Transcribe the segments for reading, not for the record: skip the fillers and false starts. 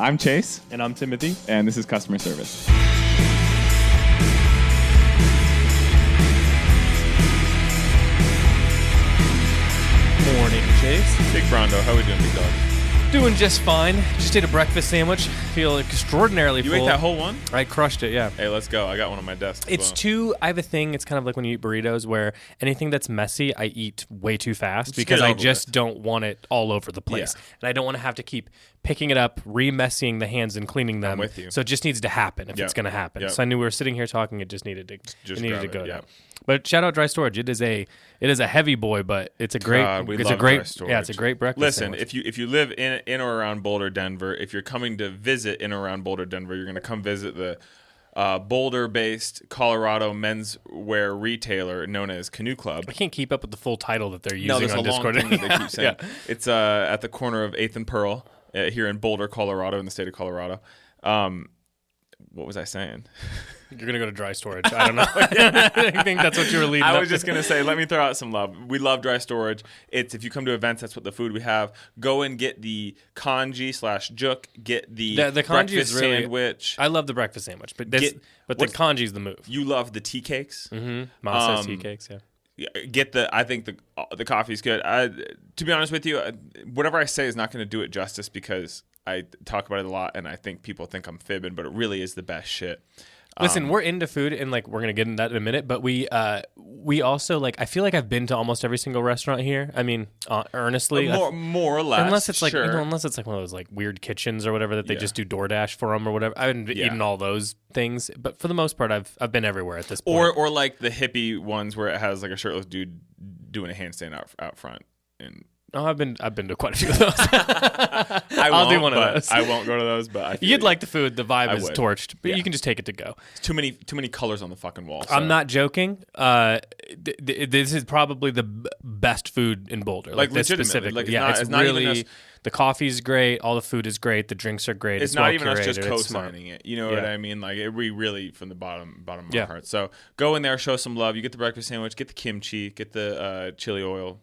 I'm Chase. And I'm Timothy. And this is Customer Service. Morning, Chase. Big Brondo, how we doing, big dog? Doing just fine. Just ate a breakfast sandwich. Feel extraordinarily full. You ate that whole one? I crushed it, yeah. Hey, let's go. I got one on my desk. I have a thing, it's kind of like when you eat burritos where anything that's messy, I eat way too fast Just because get it I over just with. don't want it all over the place. Yeah. And I don't want to have to keep picking it up, re-messying the hands and cleaning them. I'm with you. So it just needs to happen if Yep. it's going to happen. Yep. So I knew we were sitting here talking, it just needed to go yeah. down. But shout out Dry Storage. It is a heavy boy, but it's a great Dry Storage. Yeah, it's a great breakfast Listen, sandwich. if you live in or around Boulder, Denver, if you're coming to visit in or around Boulder, Denver, you're going to come visit the Boulder-based Colorado menswear retailer known as Canoe Club. I can't keep up with the full title that they're No, using there's on a long Discord. thing that they keep saying. Yeah. It's at the corner of 8th and Pearl here in Boulder, Colorado, in the state of Colorado. What was I saying? You're going to go to Dry Storage. I don't know. I think that's what you were leading I up was just going to say, let me throw out some love. We love Dry Storage. It's if you come to events, that's what the food we have. Go and get the congee/juk. Get the congee breakfast is really, sandwich. I love the breakfast sandwich, but the congee's the move. You love the tea cakes. Mm-hmm. Masa tea cakes, yeah. Get I think the coffee's good. To be honest with you, whatever I say is not going to do it justice because I talk about it a lot and I think people think I'm fibbing, but it really is the best shit. Listen, we're into food, and like we're gonna get into that in a minute. But we also like. I feel like I've been to almost every single restaurant here. I mean, earnestly, more or less. unless it's like sure. unless it's like one of those like weird kitchens or whatever that they just do DoorDash for them or whatever. I haven't eaten all those things, but for the most part, I've been everywhere at this point. Or like the hippie ones where it has like a shirtless dude doing a handstand out front. And Oh, I've been to quite a few of those. I'll do one of those. I won't go to those, but I feel You'd like the food. The vibe is would. torched, but Yeah. you can just take it to go. It's too many colors on the fucking wall. So. I'm not joking. This is probably the best food in Boulder. Like this legitimately. specifically. Like, it's not really. even us- The coffee's great. All the food is great. The drinks are great. It's well not even us curated, just it's co-signing smart. it. You know what I mean? Like we really from the bottom of Yeah. our heart. So go in there, show some love. You get the breakfast sandwich, get the kimchi, get the chili oil.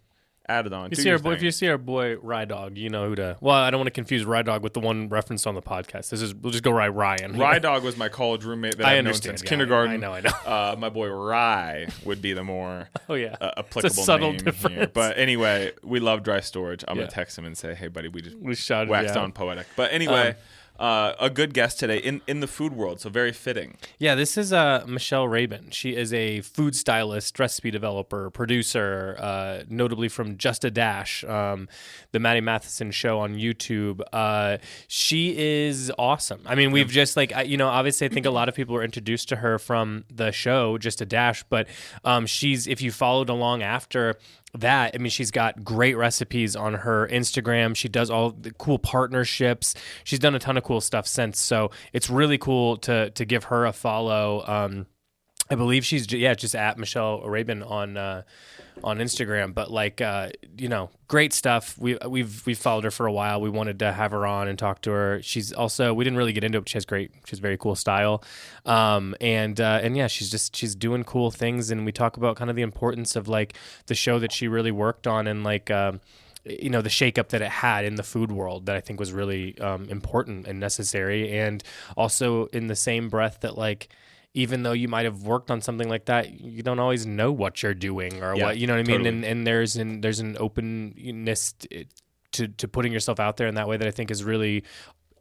Add it on. If you see our boy Rye Dog, you know who to. Well, I don't want to confuse Rye Dog with the one referenced on the podcast. We'll just go Ryan. Rye Dog was my college roommate that I've known since kindergarten. I know. My boy Rye would be the more applicable it's a subtle name difference. here. But anyway, we love Dry Storage. I'm gonna text him and say, hey buddy, we shouted waxed you out. on poetic. But anyway. A good guest today in the food world, so very fitting. Yeah, this is Michelle Rabin. She is a food stylist, recipe developer, producer, notably from Just a Dash, the Maddie Matheson show on YouTube. She is awesome. I mean, we've just obviously I think a lot of people were introduced to her from the show Just a Dash, but if you followed along after that, I mean, she's got great recipes on her Instagram. She does all the cool partnerships. She's done a ton of cool stuff since. So it's really cool to give her a follow. I believe she's just at Michelle Rabin on Instagram. But great stuff. We've followed her for a while. We wanted to have her on and talk to her. She's also, we didn't really get into it, but she has very cool style. She's doing cool things, and we talk about kind of the importance of like the show that she really worked on and the shakeup that it had in the food world that I think was really important and necessary. And also in the same breath that like, even though you might have worked on something like that, you don't always know what you're doing or what, you know what I mean? Totally. And there's an openness to putting yourself out there in that way that I think is really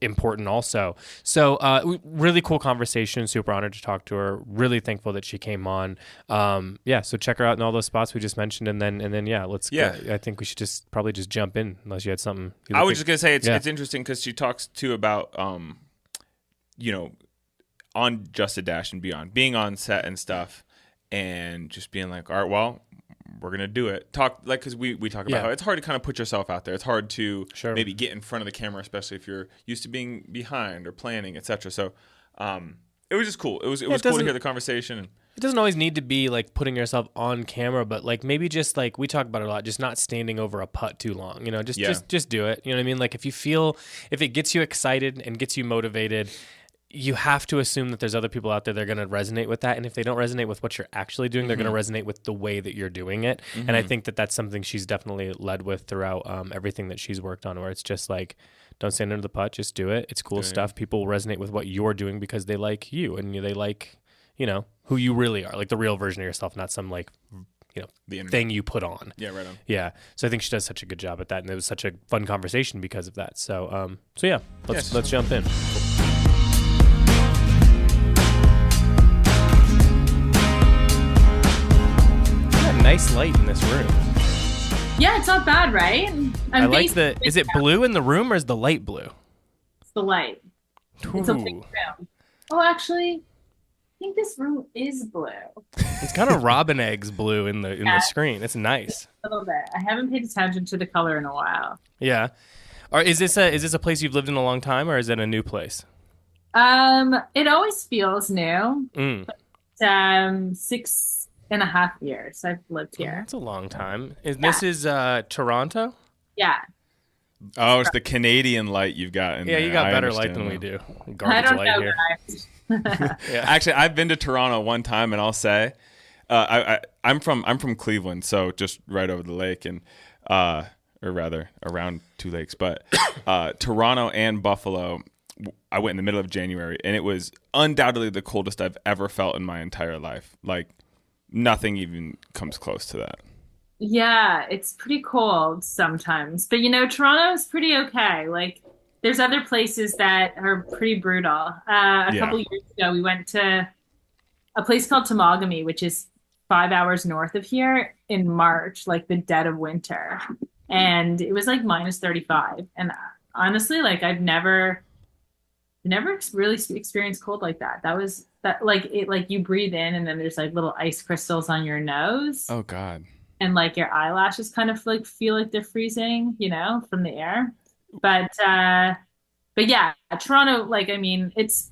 important also. So really cool conversation. Super honored to talk to her. Really thankful that she came on. So check her out in all those spots we just mentioned, and then let's go. I think we should probably just jump in unless you had something. I was just gonna say it's interesting because she talks too about on Just a Dash and beyond, being on set and stuff, and just being like, all right, well, we're gonna do it. Talk like because we talk about how it's hard to kind of put yourself out there. It's hard to maybe get in front of the camera, especially if you're used to being behind or planning, etc. So it was just cool. It was cool to hear the conversation. It doesn't always need to be like putting yourself on camera, but like maybe just like we talk about it a lot, just not standing over a putt too long. Just do it. You know what I mean? Like if it gets you excited and gets you motivated, you have to assume that there's other people out there that are going to resonate with that. And if they don't resonate with what you're actually doing, they're going to resonate with the way that you're doing it. And I think that that's something she's definitely led with throughout everything that she's worked on, where it's just like, Don't stand under the pot. Just do it. It's cool stuff. People resonate with what you're doing because they like you and they like, who you really are, like the real version of yourself, not some like, the thing you put on. Yeah, right on. Yeah. So I think she does such a good job at that. And it was such a fun conversation because of that. So, yeah, let's jump in. Nice light in this room. Yeah, it's not bad, right? I like is it blue in the room or is the light blue? It's the light. Ooh. It's a big room. Oh, actually, I think this room is blue. It's kind of robin eggs blue in the screen. It's nice. A little bit. I haven't paid attention to the color in a while. Yeah. Or is this a place you've lived in a long time, or is it a new place? It always feels new. But, 6.5 years I've lived here. That's a long time. This is Toronto? Yeah. Oh, it's the Canadian light you've got in there. Yeah, you got better light than we do. Garbage I don't light know, here. Yeah. Actually, I've been to Toronto one time, and I'll say, I'm from Cleveland, so just right over the lake, and or rather around two lakes. But Toronto and Buffalo, I went in the middle of January, and it was undoubtedly the coldest I've ever felt in my entire life. Like nothing even comes close to that. Yeah, it's pretty cold sometimes. But Toronto is pretty okay. Like there's other places that are pretty brutal. A couple years ago, we went to a place called Temagami, which is 5 hours north of here in March, like the dead of winter. And it was like minus 35. And honestly, like I've never really experienced cold like that. Like you breathe in and then there's like little ice crystals on your nose. Oh God. And like your eyelashes kind of like feel like they're freezing, from the air. But yeah, Toronto, like, it's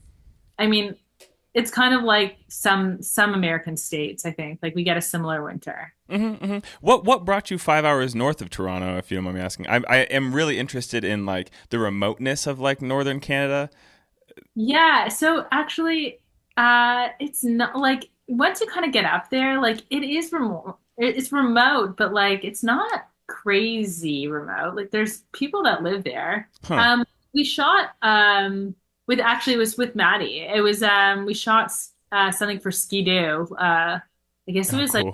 kind of like some American states, I think. Like we get a similar winter. Mm-hmm, mm-hmm. What brought you 5 hours north of Toronto, if you don't mind me asking? I am really interested in like the remoteness of like northern Canada. Yeah, so actually, it's not like once you kind of get up there, like it is remote. It's remote, but like it's not crazy remote. Like there's people that live there. Huh. We shot it was with Maddie. It was we shot something for Ski-Doo. I guess it was cool. like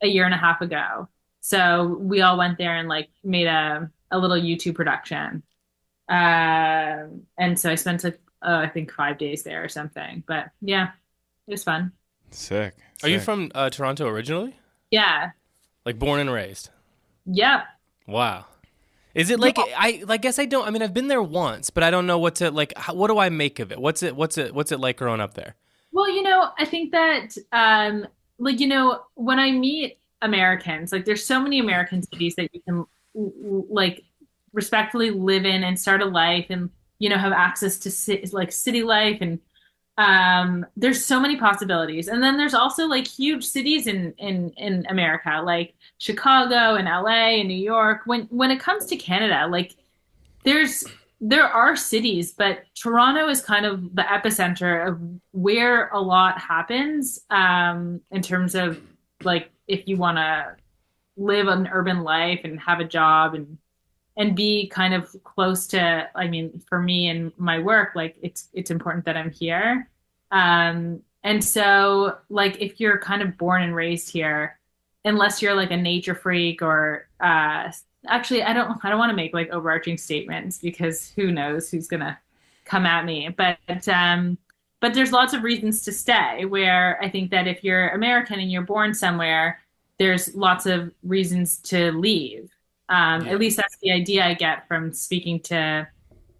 a year and a half ago. So we all went there and like made a little YouTube production. And so I spent like I think 5 days there or something. But yeah, it was fun. Sick. Are you from Toronto originally? Yeah. Like born and raised? Yep. Wow. Is it like I guess I don't. I mean, I've been there once, but I don't know what to like. What do I make of it? What's it like growing up there? Well, I think that when I meet Americans, like there's so many American cities that you can like respectfully live in and start a life and have access to city life and there's so many possibilities. And then there's also like huge cities in America, like Chicago and LA and New York. When it comes to Canada, like there are cities, but Toronto is kind of the epicenter of where a lot happens, in terms of like if you want to live an urban life and have a job and be kind of close to, for me and my work, like it's important that I'm here. And so like, if you're kind of born and raised here, unless you're like a nature freak or, actually, I don't want to make like overarching statements because who knows who's going to come at me, but there's lots of reasons to stay where I think that if you're American and you're born somewhere, there's lots of reasons to leave. At least that's the idea I get from speaking to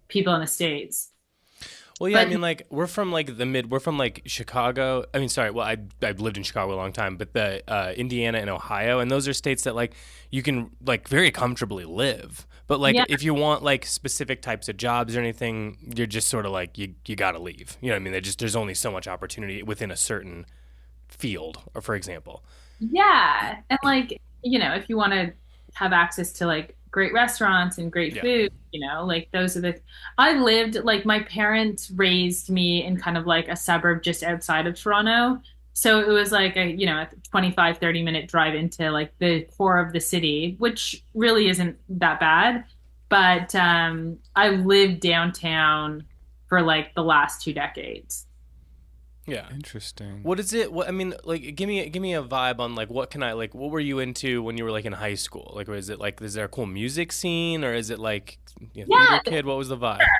people in the States. Well, yeah, like we're from like we're from like Chicago. I've lived in Chicago a long time, but the Indiana and Ohio, and those are states that like you can like very comfortably live. But like if you want like specific types of jobs or anything, you're just sort of like you got to leave. You know what I mean? There's only so much opportunity within a certain field, or for example. Yeah, and like if you want to have access to like great restaurants and great food, like those are I lived, like my parents raised me in kind of like a suburb just outside of Toronto. So it was like a 25, 30 minute drive into like the core of the city, which really isn't that bad. but I've lived downtown for like the last 2 decades. Yeah. Interesting. What is it? What I mean, like, give me a vibe on like what can I like? What were you into when you were like in high school? Like, was it like is there a cool music scene or is it like theater Yeah, kid? What was the vibe?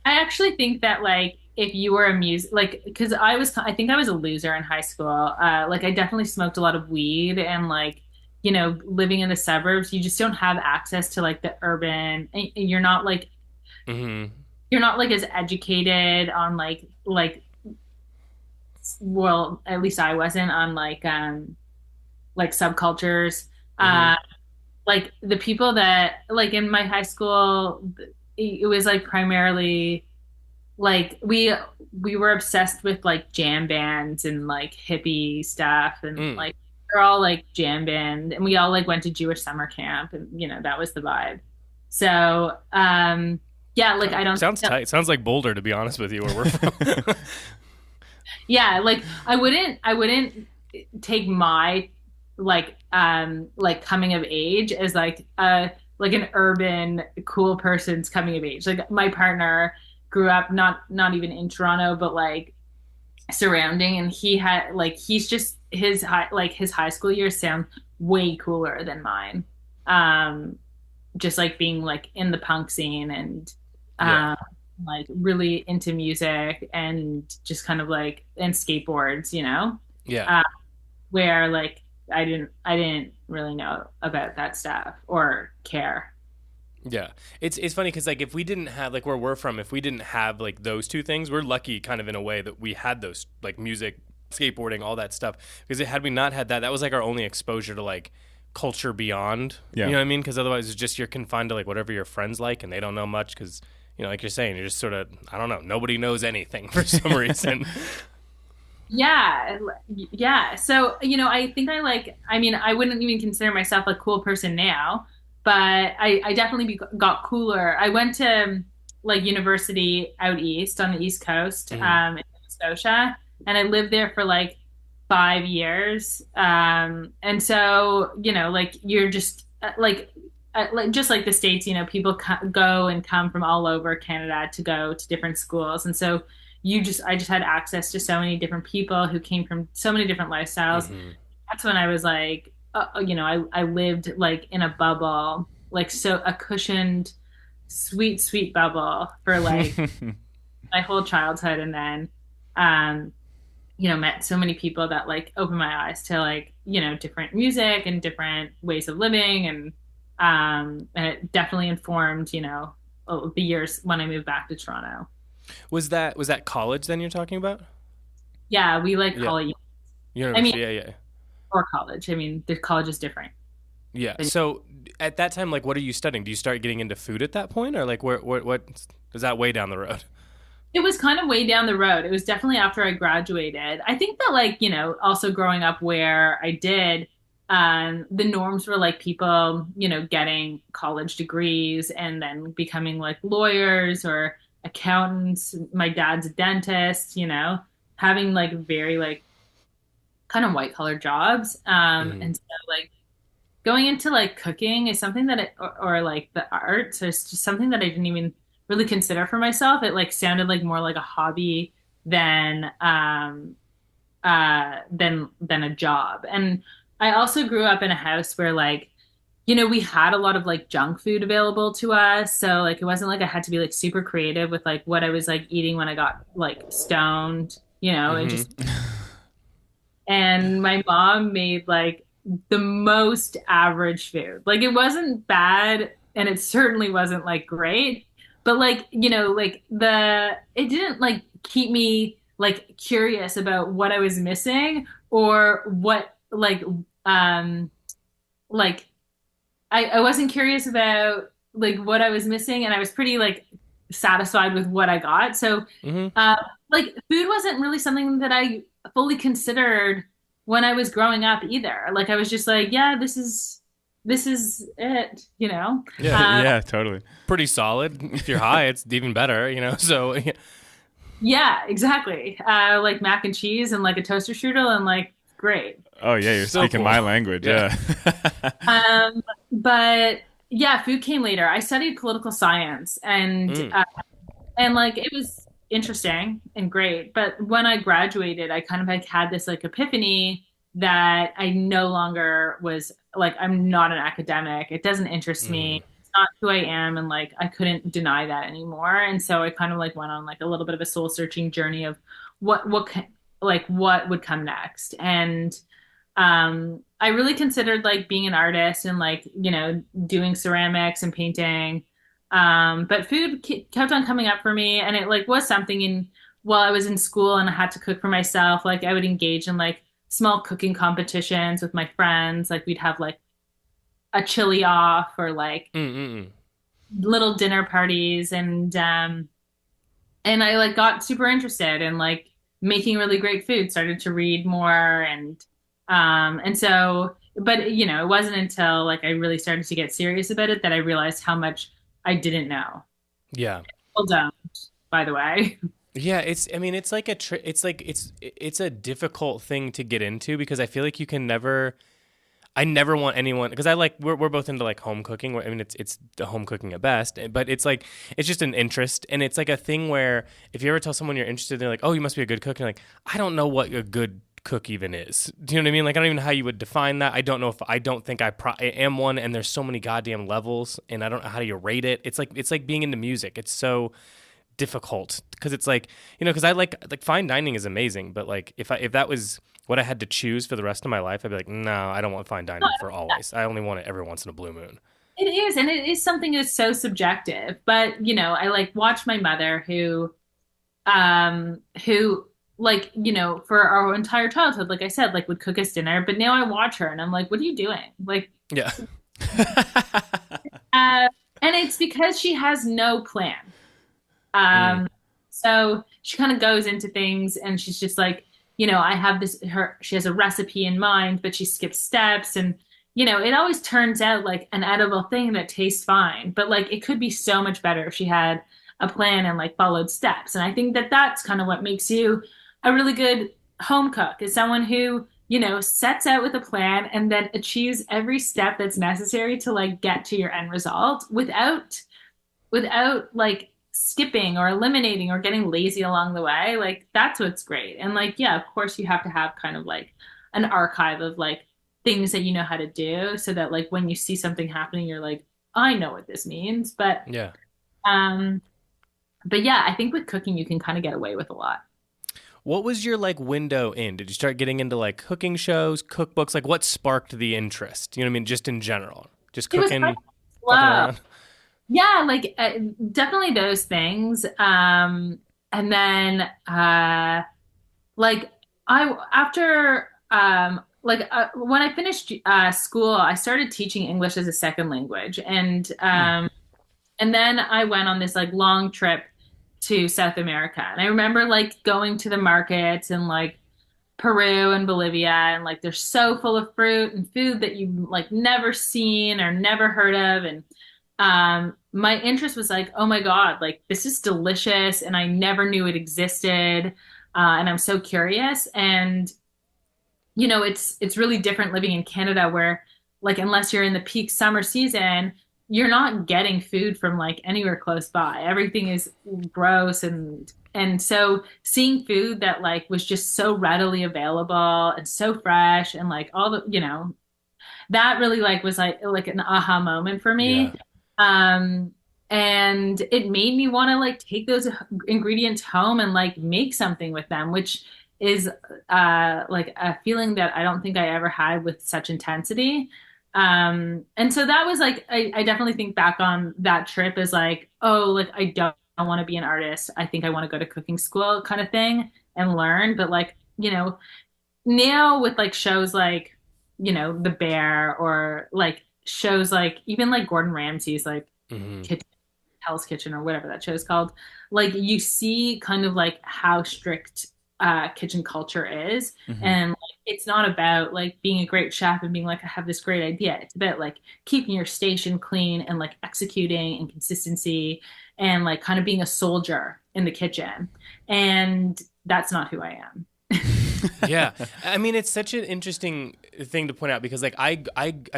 I actually think that like if you were a music like because I think I was a loser in high school. Like I definitely smoked a lot of weed and like living in the suburbs, you just don't have access to like the urban. And Mm-hmm. you're not like as educated on like well at least I wasn't on like subcultures. Mm-hmm. Uh, like the people that like in my high school, it was like primarily like we were obsessed with like jam bands and like hippie stuff and Mm. like we're all like jam band and we all like went to Jewish summer camp and that was the vibe. So yeah, like I don't Sounds tight. Sounds like Boulder, to be honest with you, where we're from. yeah, like I wouldn't take my like coming of age as like an urban cool person's coming of age. Like my partner grew up not even in Toronto, but like surrounding, and he had like he's just his high school years sound way cooler than mine. Um, just like being like in the punk scene and Yeah. um like really into music and just kind of like and skateboards, Yeah. uh, where like I didn't really know about that stuff or care. Yeah, it's funny because like if we didn't have like where we're from, if we didn't have like those two things, we're lucky kind of in a way that we had those like music, skateboarding, all that stuff. Because had we not had that, that was like our only exposure to like culture beyond. Yeah. You know what I mean? Because otherwise, it's just you're confined to like whatever your friends like, and they don't know much because like you're saying, you're just sort of I don't know, nobody knows anything for some reason. Yeah, yeah. So, I think I mean, I wouldn't even consider myself a cool person now, but I definitely got cooler. I went to like university out east on the East Coast, Hmm. in Nova Scotia, and I lived there for like 5 years. And so, like you're just like just like the States, people go and come from all over Canada to go to different schools. And so I just had access to so many different people who came from so many different lifestyles. Hmm. That's when I was like, I lived like in a bubble, like so a cushioned, sweet, sweet bubble for like my whole childhood. And then, um, met so many people that like opened my eyes to like, different music and different ways of living. And it definitely informed, the years when I moved back to Toronto. Was that college then you're talking about? Yeah, we like Yeah, call it, I mean, university. Yeah, yeah. or college. I mean, the college is different. Yeah. So at that time, like, what are you studying? Do you start getting into food at that point, or like, what is that way down the road? It was kind of way down the road. It was definitely after I graduated. I think that like, also growing up where I did, the norms were like people, getting college degrees and then becoming like lawyers or accountants. My dad's a dentist, having like very like kind of white collar jobs. Hmm. And so like going into like cooking is something that or like the arts is just something that I didn't even really consider for myself. It like sounded like more like a hobby than than a job. And I also grew up in a house where like we had a lot of like junk food available to us. So like it wasn't like I had to be like super creative with like what I was like eating when I got like stoned, it Hmm. just and my mom made like the most average food. Like it wasn't bad and it certainly wasn't like great, but like, like it didn't like keep me like curious about what I was missing or what like I wasn't curious about like what I was missing and I was pretty like satisfied with what I got. So Hmm. uh, like food wasn't really something that I fully considered when I was growing up either. Like I was just like, yeah, this is it, Yeah. Yeah, totally. Pretty solid. If you're high, it's even better. So yeah. Yeah, exactly. Like mac and cheese and like a toaster strudel and like great. Oh yeah, you're So speaking cool. my language. Yeah. Yeah. But yeah, food came later. I studied political science, Mm. and like it was interesting and great. But when I graduated, I kind of like had this like epiphany that I no longer was like, I'm not an academic. It doesn't interest me. Mm. It's not who I am. And like, I couldn't deny that anymore. And so I kind of like went on like a little bit of a soul searching journey of what like what would come next. And I really considered like being an artist and like, doing ceramics and painting. But food kept on coming up for me, and it like was something in while I was in school and I had to cook for myself. Like I would engage in like small cooking competitions with my friends. Like we'd have like a chili off or like Mm. Mm. little dinner parties, and I like got super interested in like making really great food, started to read more and so but it wasn't until like I really started to get serious about it that I realized how much I didn't know. Yeah. Well done, by the way. Yeah, I mean, it's like it's like it's a difficult thing to get into because I feel like you can never. I never want anyone because I like we're both into like home cooking. I mean, it's the home cooking at best, but it's like it's just an interest, and it's like a thing where if you ever tell someone you're interested, they're like, "Oh, you must be a good cook." And you're like, I don't know what a good cook even is. Do you know what I mean? Like, I don't even know how you would define that. I don't think I am one, and there's so many goddamn levels, and I don't know how you rate it. It's like being into music. It's so difficult because it's like because I like fine dining is amazing, but like if that was what I had to choose for the rest of my life, I'd be like, no, I don't want fine dining for always. I only want it every once in a blue moon. It is, and it is something that's so subjective. But I like watch my mother who like for our entire childhood, like I said, like would cook us dinner. But now I watch her and I'm like, what are you doing? Like, Yeah. uh, and it's because she has no plan. Mm. Um, so she kind of goes into things and she's just like, I have she has a recipe in mind, but she skips steps and, it always turns out like an edible thing that tastes fine, but like it could be so much better if she had a plan and like followed steps. And I think that that's kind of what makes you a really good home cook is someone who, sets out with a plan and then achieves every step that's necessary to like get to your end result without like skipping or eliminating or getting lazy along the way. Like that's what's great. And like, yeah, of course you have to have kind of like an archive of like things that you know how to do so that like when you see something happening, you're like, I know what this means. Yeah. Um, but yeah, I think with cooking you can kind of get away with a lot. What was your like window in? Did you start getting into like cooking shows, cookbooks? Like what sparked the interest? You know what I mean? Just in general, just It was cooking, kind of fucking slow. around. Yeah, like definitely those things. And then like I after like when I finished school, I started teaching English as a second language, Hmm. and then I went on this like long trip to South America, and I remember like going to the markets and like Peru and Bolivia, and like they're so full of fruit and food that you've like never seen or never heard of, and my interest was like, oh my God, like this is delicious, and I never knew it existed, and I'm so curious, and it's really different living in Canada where like unless you're in the peak summer season, you're not getting food from like anywhere close by. Everything is gross and so seeing food that like was just so readily available and so fresh and like all the, that really like was like an aha moment for Yeah. me. Um and it made me want to like take those ingredients home and like make something with them, which is like a feeling that I don't think I ever had with such intensity. And so that was like I definitely think back on that trip as like, oh, like I don't want to be an artist. I think I want to go to cooking school kind of thing and learn. But like, now with like shows like, The Bear or like shows like even like Gordon Ramsay's like Hmm. Kitchen, Hell's Kitchen or whatever that show is called, like you see kind of like how strict kitchen culture is. Hmm. And like, it's not about like being a great chef and being like, I have this great idea. It's about like keeping your station clean and like executing and consistency and like kind of being a soldier in the kitchen. And that's not who I am. Yeah. I mean, it's such an interesting thing to point out because like I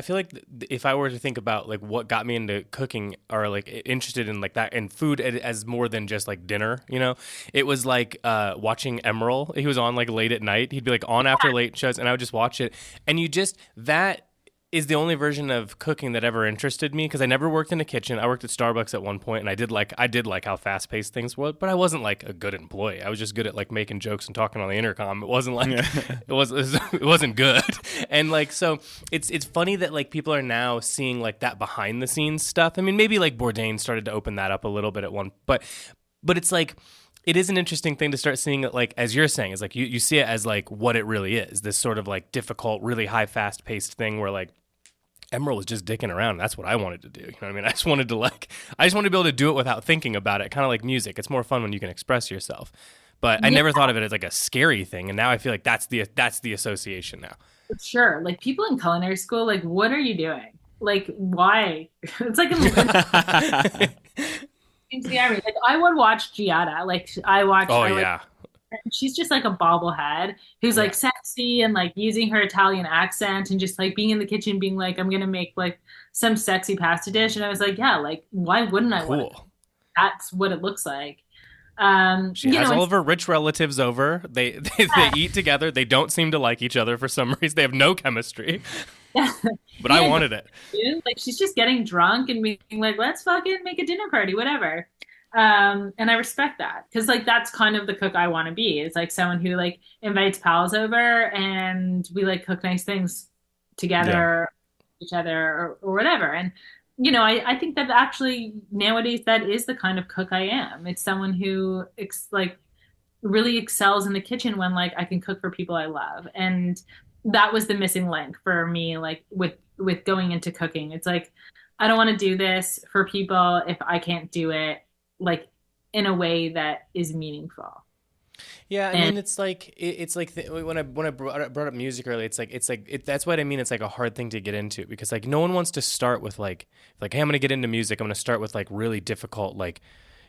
feel like if I were to think about like what got me into cooking or like interested in like that and food as more than just like dinner, you know, it was like watching Emerald. He was on like late at night. He'd be like on after late shows, and I would just watch it. And you just that is the only version of cooking that ever interested me because I never worked in a kitchen. I worked at Starbucks at one point, and I did like how fast paced things were, but I wasn't like a good employee. I was just good at like making jokes and talking on the intercom. It wasn't like it wasn't good. And like so, it's funny that like people are now seeing like that behind the scenes stuff. I mean, maybe like Bourdain started to open that up a little bit at one, but it's like. It is an interesting thing to start seeing it like, as you're saying, is like you see it as like what it really is, this sort of like difficult, really high, fast paced thing where like Emerald was just dicking around. That's what I wanted to do. You know what I mean? I just wanted to be able to do it without thinking about it. Kind of like music. It's more fun when you can express yourself. But I never thought of it as like a scary thing. And now I feel like that's the association now. Sure. Like people in culinary school, like, what are you doing? Like, why? It's like like I would watch Giada. Like I watched. Oh yeah. She's just like a bobblehead who's like sexy and like using her Italian accent and just like being in the kitchen, being like, I'm gonna make like some sexy pasta dish. And I was like, yeah, like why wouldn't I? Cool. That's what it looks like. She has all of her rich relatives over. They eat together. They don't seem to like each other for some reason. They have no chemistry. But I wanted it. Like she's just getting drunk and being like, let's fucking make a dinner party, whatever. And I respect that because like that's kind of the cook I want to be. It's like someone who like invites pals over and we like cook nice things together, each other or whatever. And you know, I think that actually nowadays that is the kind of cook I am. It's someone who like really excels in the kitchen when like I can cook for people I love. And that was the missing link for me, like with going into cooking. It's like I don't want to do this for people if I can't do it like in a way that is meaningful. Yeah, I mean, it's like when I brought up music earlier, that's what I mean. It's like a hard thing to get into because like no one wants to start with like hey, I'm gonna get into music. I'm gonna start with like really difficult like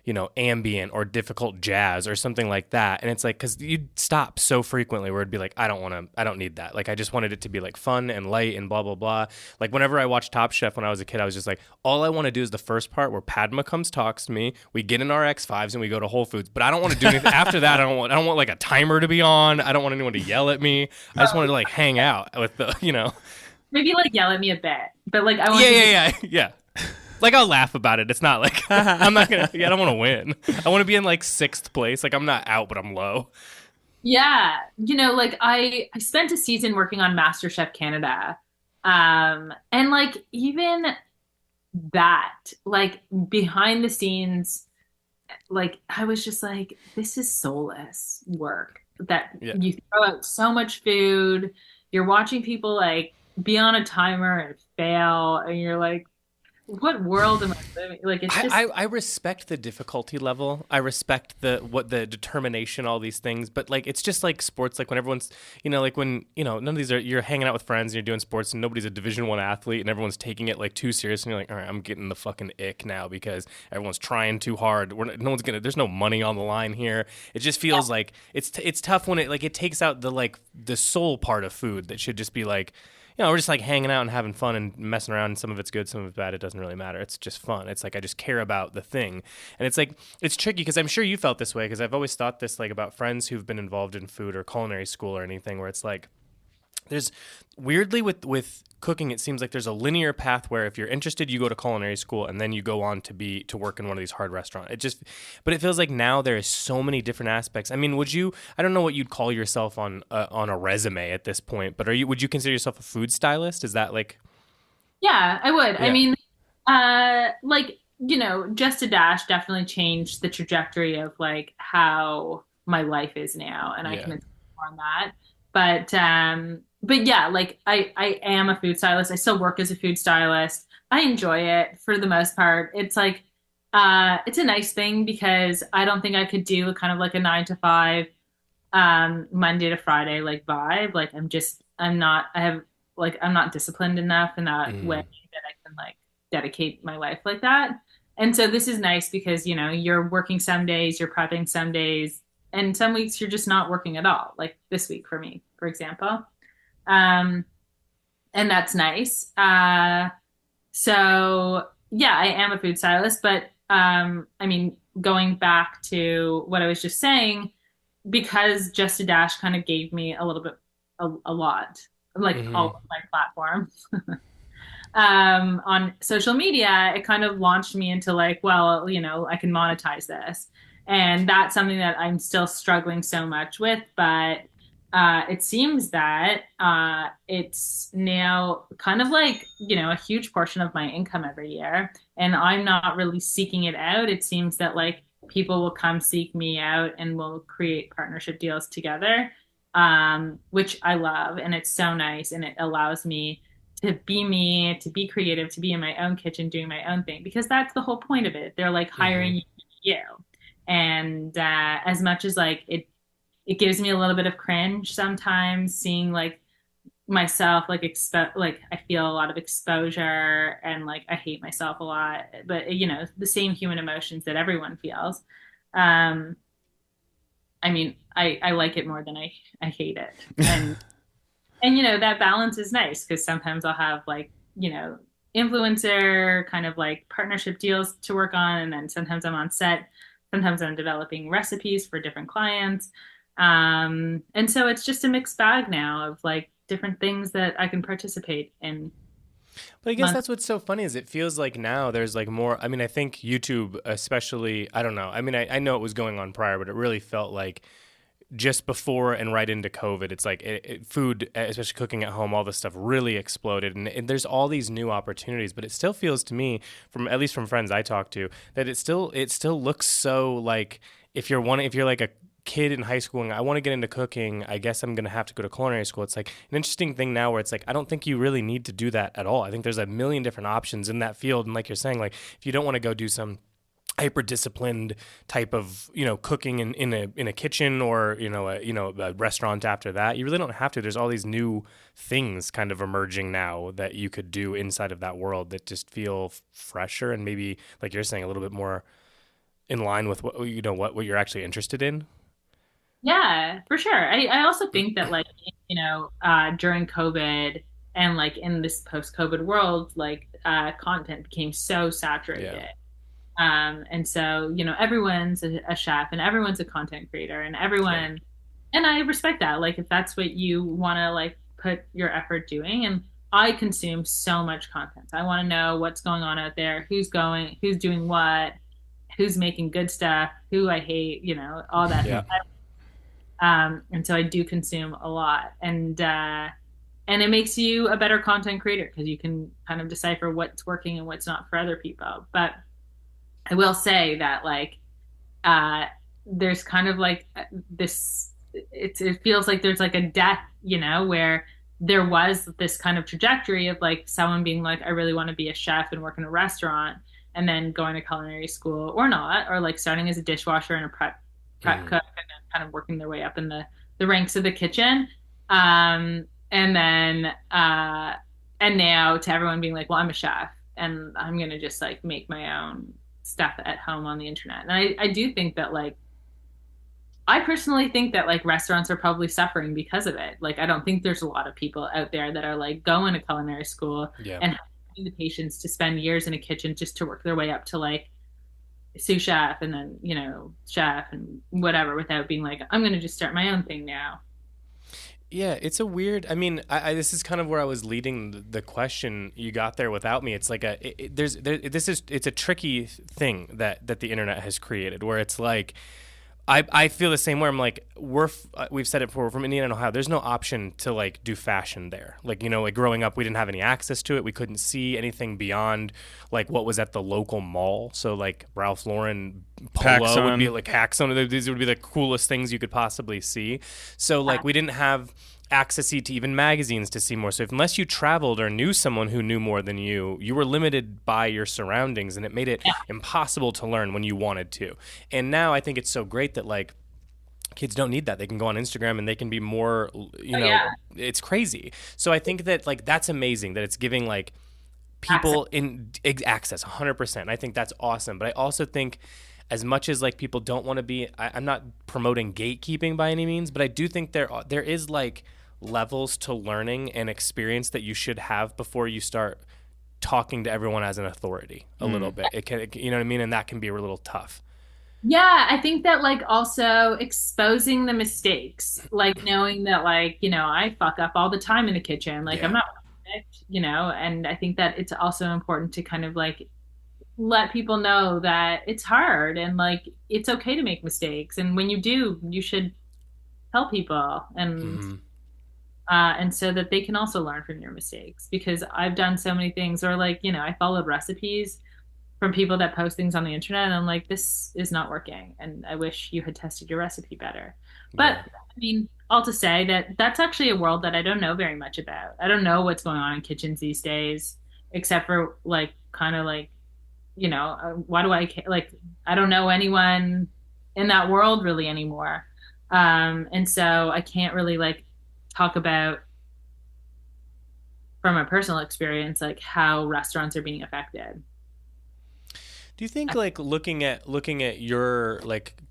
you know, ambient or difficult jazz or something like that. And it's like, because you'd stop so frequently where it'd be like, I don't need that. Like, I just wanted it to be like fun and light and blah, blah, blah. Like whenever I watched Top Chef when I was a kid, I was just like, all I want to do is the first part where Padma comes, talks to me, we get in our X5s and we go to Whole Foods. But I don't want to do anything after that. I don't want like a timer to be on. I don't want anyone to yell at me. I just wanted to like hang out with the, you know. Maybe like yell at me a bit, but like I want yeah. Like I'll laugh about it. It's not like I'm not gonna. Yeah, I don't want to win. I want to be in like 6th place. Like I'm not out, but I'm low. Yeah, you know, like I spent a season working on MasterChef Canada, and like even that, like behind the scenes, like I was just like, this is soulless work. That you throw out so much food, you're watching people like be on a timer and fail, and you're like, what world am I living? Like it's just I respect the difficulty level. I respect the determination, all these things. But like it's just like sports. Like when everyone's like when none of these are you're hanging out with friends and you're doing sports and nobody's a Division I athlete and everyone's taking it like too serious and you're like, all right, I'm getting the fucking ick now because everyone's trying too hard. There's no money on the line here. It just feels like it's tough when it takes out the soul part of food that should just be like. We're just like hanging out and having fun and messing around. Some of it's good, some of it's bad. It doesn't really matter. It's just fun. It's like I just care about the thing. And it's like, it's tricky because I'm sure you felt this way because I've always thought this like about friends who've been involved in food or culinary school or anything where it's like, there's weirdly with cooking, it seems like there's a linear path where if you're interested, you go to culinary school and then you go on to work in one of these hard restaurants. But it feels like now there is so many different aspects. I mean, I don't know what you'd call yourself on a resume at this point, but would you consider yourself a food stylist? Is that like? Yeah, I would. Yeah. I mean, Just a Dash definitely changed the trajectory of like how my life is now. And I can explain more on that. But yeah, like I am a food stylist. I still work as a food stylist. I enjoy it for the most part. It's like, it's a nice thing because I don't think I could do kind of like a 9 to 5, Monday to Friday, like vibe. Like I'm not disciplined enough in that way that I can like dedicate my life like that. And so this is nice because, you're working some days, you're prepping some days, and some weeks you're just not working at all. Like this week for me, for example. and that's nice. So yeah, I am a food stylist, but I mean, going back to what I was just saying, because Just a Dash kind of gave me a little bit, a lot, like all Mm-hmm. of my platforms on social media, it kind of launched me into like, well, I can monetize this. And that's something that I'm still struggling so much with. But it seems that it's now kind of like, a huge portion of my income every year. And I'm not really seeking it out. It seems that like people will come seek me out and we'll create partnership deals together, which I love. And it's so nice. And it allows me, to be creative, to be in my own kitchen doing my own thing, because that's the whole point of it. They're like Mm-hmm. hiring you. And as much as like it gives me a little bit of cringe sometimes seeing like myself like I feel a lot of exposure and like I hate myself a lot, but the same human emotions that everyone feels. Um, I mean, I like it more than I hate it, and that balance is nice because sometimes I'll have like influencer kind of like partnership deals to work on, and then sometimes I'm on set, sometimes I'm developing recipes for different clients, and so it's just a mixed bag now of like different things that I can participate in. But I guess Month. that's what's so funny is it feels like now there's like more. I mean, I think YouTube, especially, I don't know. I mean, I know it was going on prior, but it really felt like just before and right into COVID, it's like food, especially cooking at home, all this stuff really exploded. And there's all these new opportunities, but it still feels to me, from at least from friends I talk to, that it still looks so like if you're like a kid in high school and I want to get into cooking, I guess I'm going to have to go to culinary school. It's like an interesting thing now where it's like, I don't think you really need to do that at all. I think there's a million different options in that field. And like you're saying, like if you don't want to go do some hyper disciplined type of cooking in a kitchen or a restaurant after that, you really don't have to. There's all these new things kind of emerging now that you could do inside of that world that just feel fresher and maybe like you're saying a little bit more in line with what you're actually interested in. Yeah, for sure. I also think that like, during COVID and like in this post-COVID world, like content became so Yeah. saturated. And so, everyone's a chef and everyone's a content creator and Yeah. and I respect that. Like, if that's what you want to like put your effort doing. And I consume so much content. I want to know what's going on out there, who's doing what, who's making good stuff, who I hate, all that. Yeah. And so I do consume a lot, and it makes you a better content creator because you can kind of decipher what's working and what's not for other people. But I will say that like uh, there's kind of like this. It feels like there's like a death, where there was this kind of trajectory of like someone being like, I really want to be a chef and work in a restaurant, and then going to culinary school or not, or like starting as a dishwasher and a prep Mm. cook, and then kind of working their way up in the ranks of the kitchen. And then and now to everyone being like, well, I'm a chef and I'm gonna just like make my own stuff at home on the internet. And I do think that like I personally think that like restaurants are probably suffering because of it. Like I don't think there's a lot of people out there that are like going to culinary school Yeah. and having the patience to spend years in a kitchen just to work their way up to like sous chef and then chef and whatever without being like I'm gonna just start my own thing now. Yeah, it's a weird. I mean, this is kind of where I was leading the question. You got there without me. It's like it's a tricky thing that the internet has created, where it's like I feel the same way. I'm like, we've said it before, we're from Indiana and Ohio. There's no option to like do fashion there. Like, like growing up, we didn't have any access to it. We couldn't see anything beyond like what was at the local mall. So like Ralph Lauren polo would be PacSun. like Haxon. These would be the coolest things you could possibly see. So like we didn't have access to even magazines to see more. So unless you traveled or knew someone who knew more than you were limited by your surroundings, and it made it Yeah. impossible to learn when you wanted to. And now I think it's so great that like kids don't need that. They can go on Instagram and they can be more, Oh yeah. it's crazy. So I think that like that's amazing that it's giving like Access. people in access 100%. I think that's awesome. But I also think as much as like people don't want to be, I'm not promoting gatekeeping by any means, but I do think there is like levels to learning and experience that you should have before you start talking to everyone as an authority a little bit. It can, you know what I mean? And that can be a little tough. Yeah, I think that like also exposing the mistakes, like knowing that like, I fuck up all the time in the kitchen. Like I'm not perfect, and I think that it's also important to kind of like let people know that it's hard and like it's okay to make mistakes. And when you do, you should tell people and so that they can also learn from your mistakes because I've done so many things or like, I followed recipes from people that post things on the internet and I'm like, this is not working and I wish you had tested your recipe better. But I mean, all to say that that's actually a world that I don't know very much about. I don't know what's going on in kitchens these days, except for like kind of like, why do I like, I don't know anyone in that world really anymore. And so I can't really like talk about from a personal experience, like how restaurants are being affected. Do you think like looking at your like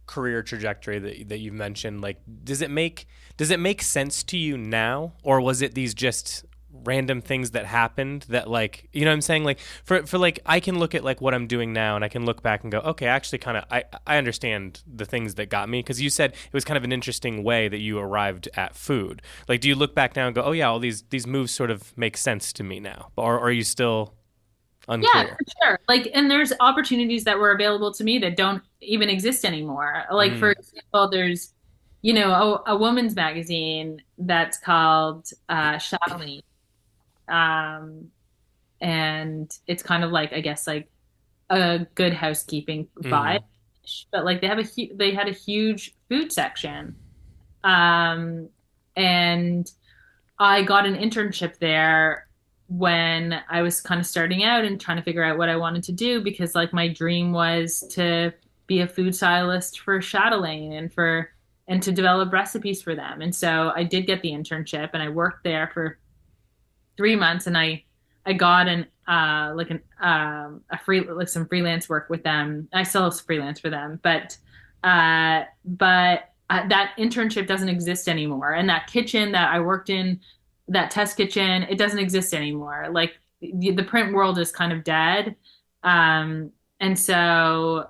career trajectory that you've mentioned, like does it make sense to you now, or was it these just random things that happened that like, you know what I'm saying? Like for like I can look at like what I'm doing now and I can look back and go, okay, actually kind of I understand the things that got me, because you said it was kind of an interesting way that you arrived at food. Like do you look back now and go, oh yeah, all these moves sort of make sense to me now, or are you still unclear? Yeah, for sure. Like, and there's opportunities that were available to me that don't even exist anymore. Like, for example, there's, a woman's magazine that's called Chatelaine. And it's kind of like, I guess, like a Good Housekeeping vibe. But like they had a huge food section. And I got an internship there when I was kind of starting out and trying to figure out what I wanted to do, because like my dream was to be a food stylist for Chatelaine and to develop recipes for them. And so I did get the internship and I worked there for 3 months and I got some freelance work with them. I still freelance for them, but that internship doesn't exist anymore. And that kitchen that I worked in, that test kitchen, it doesn't exist anymore. Like the print world is kind of dead. And so,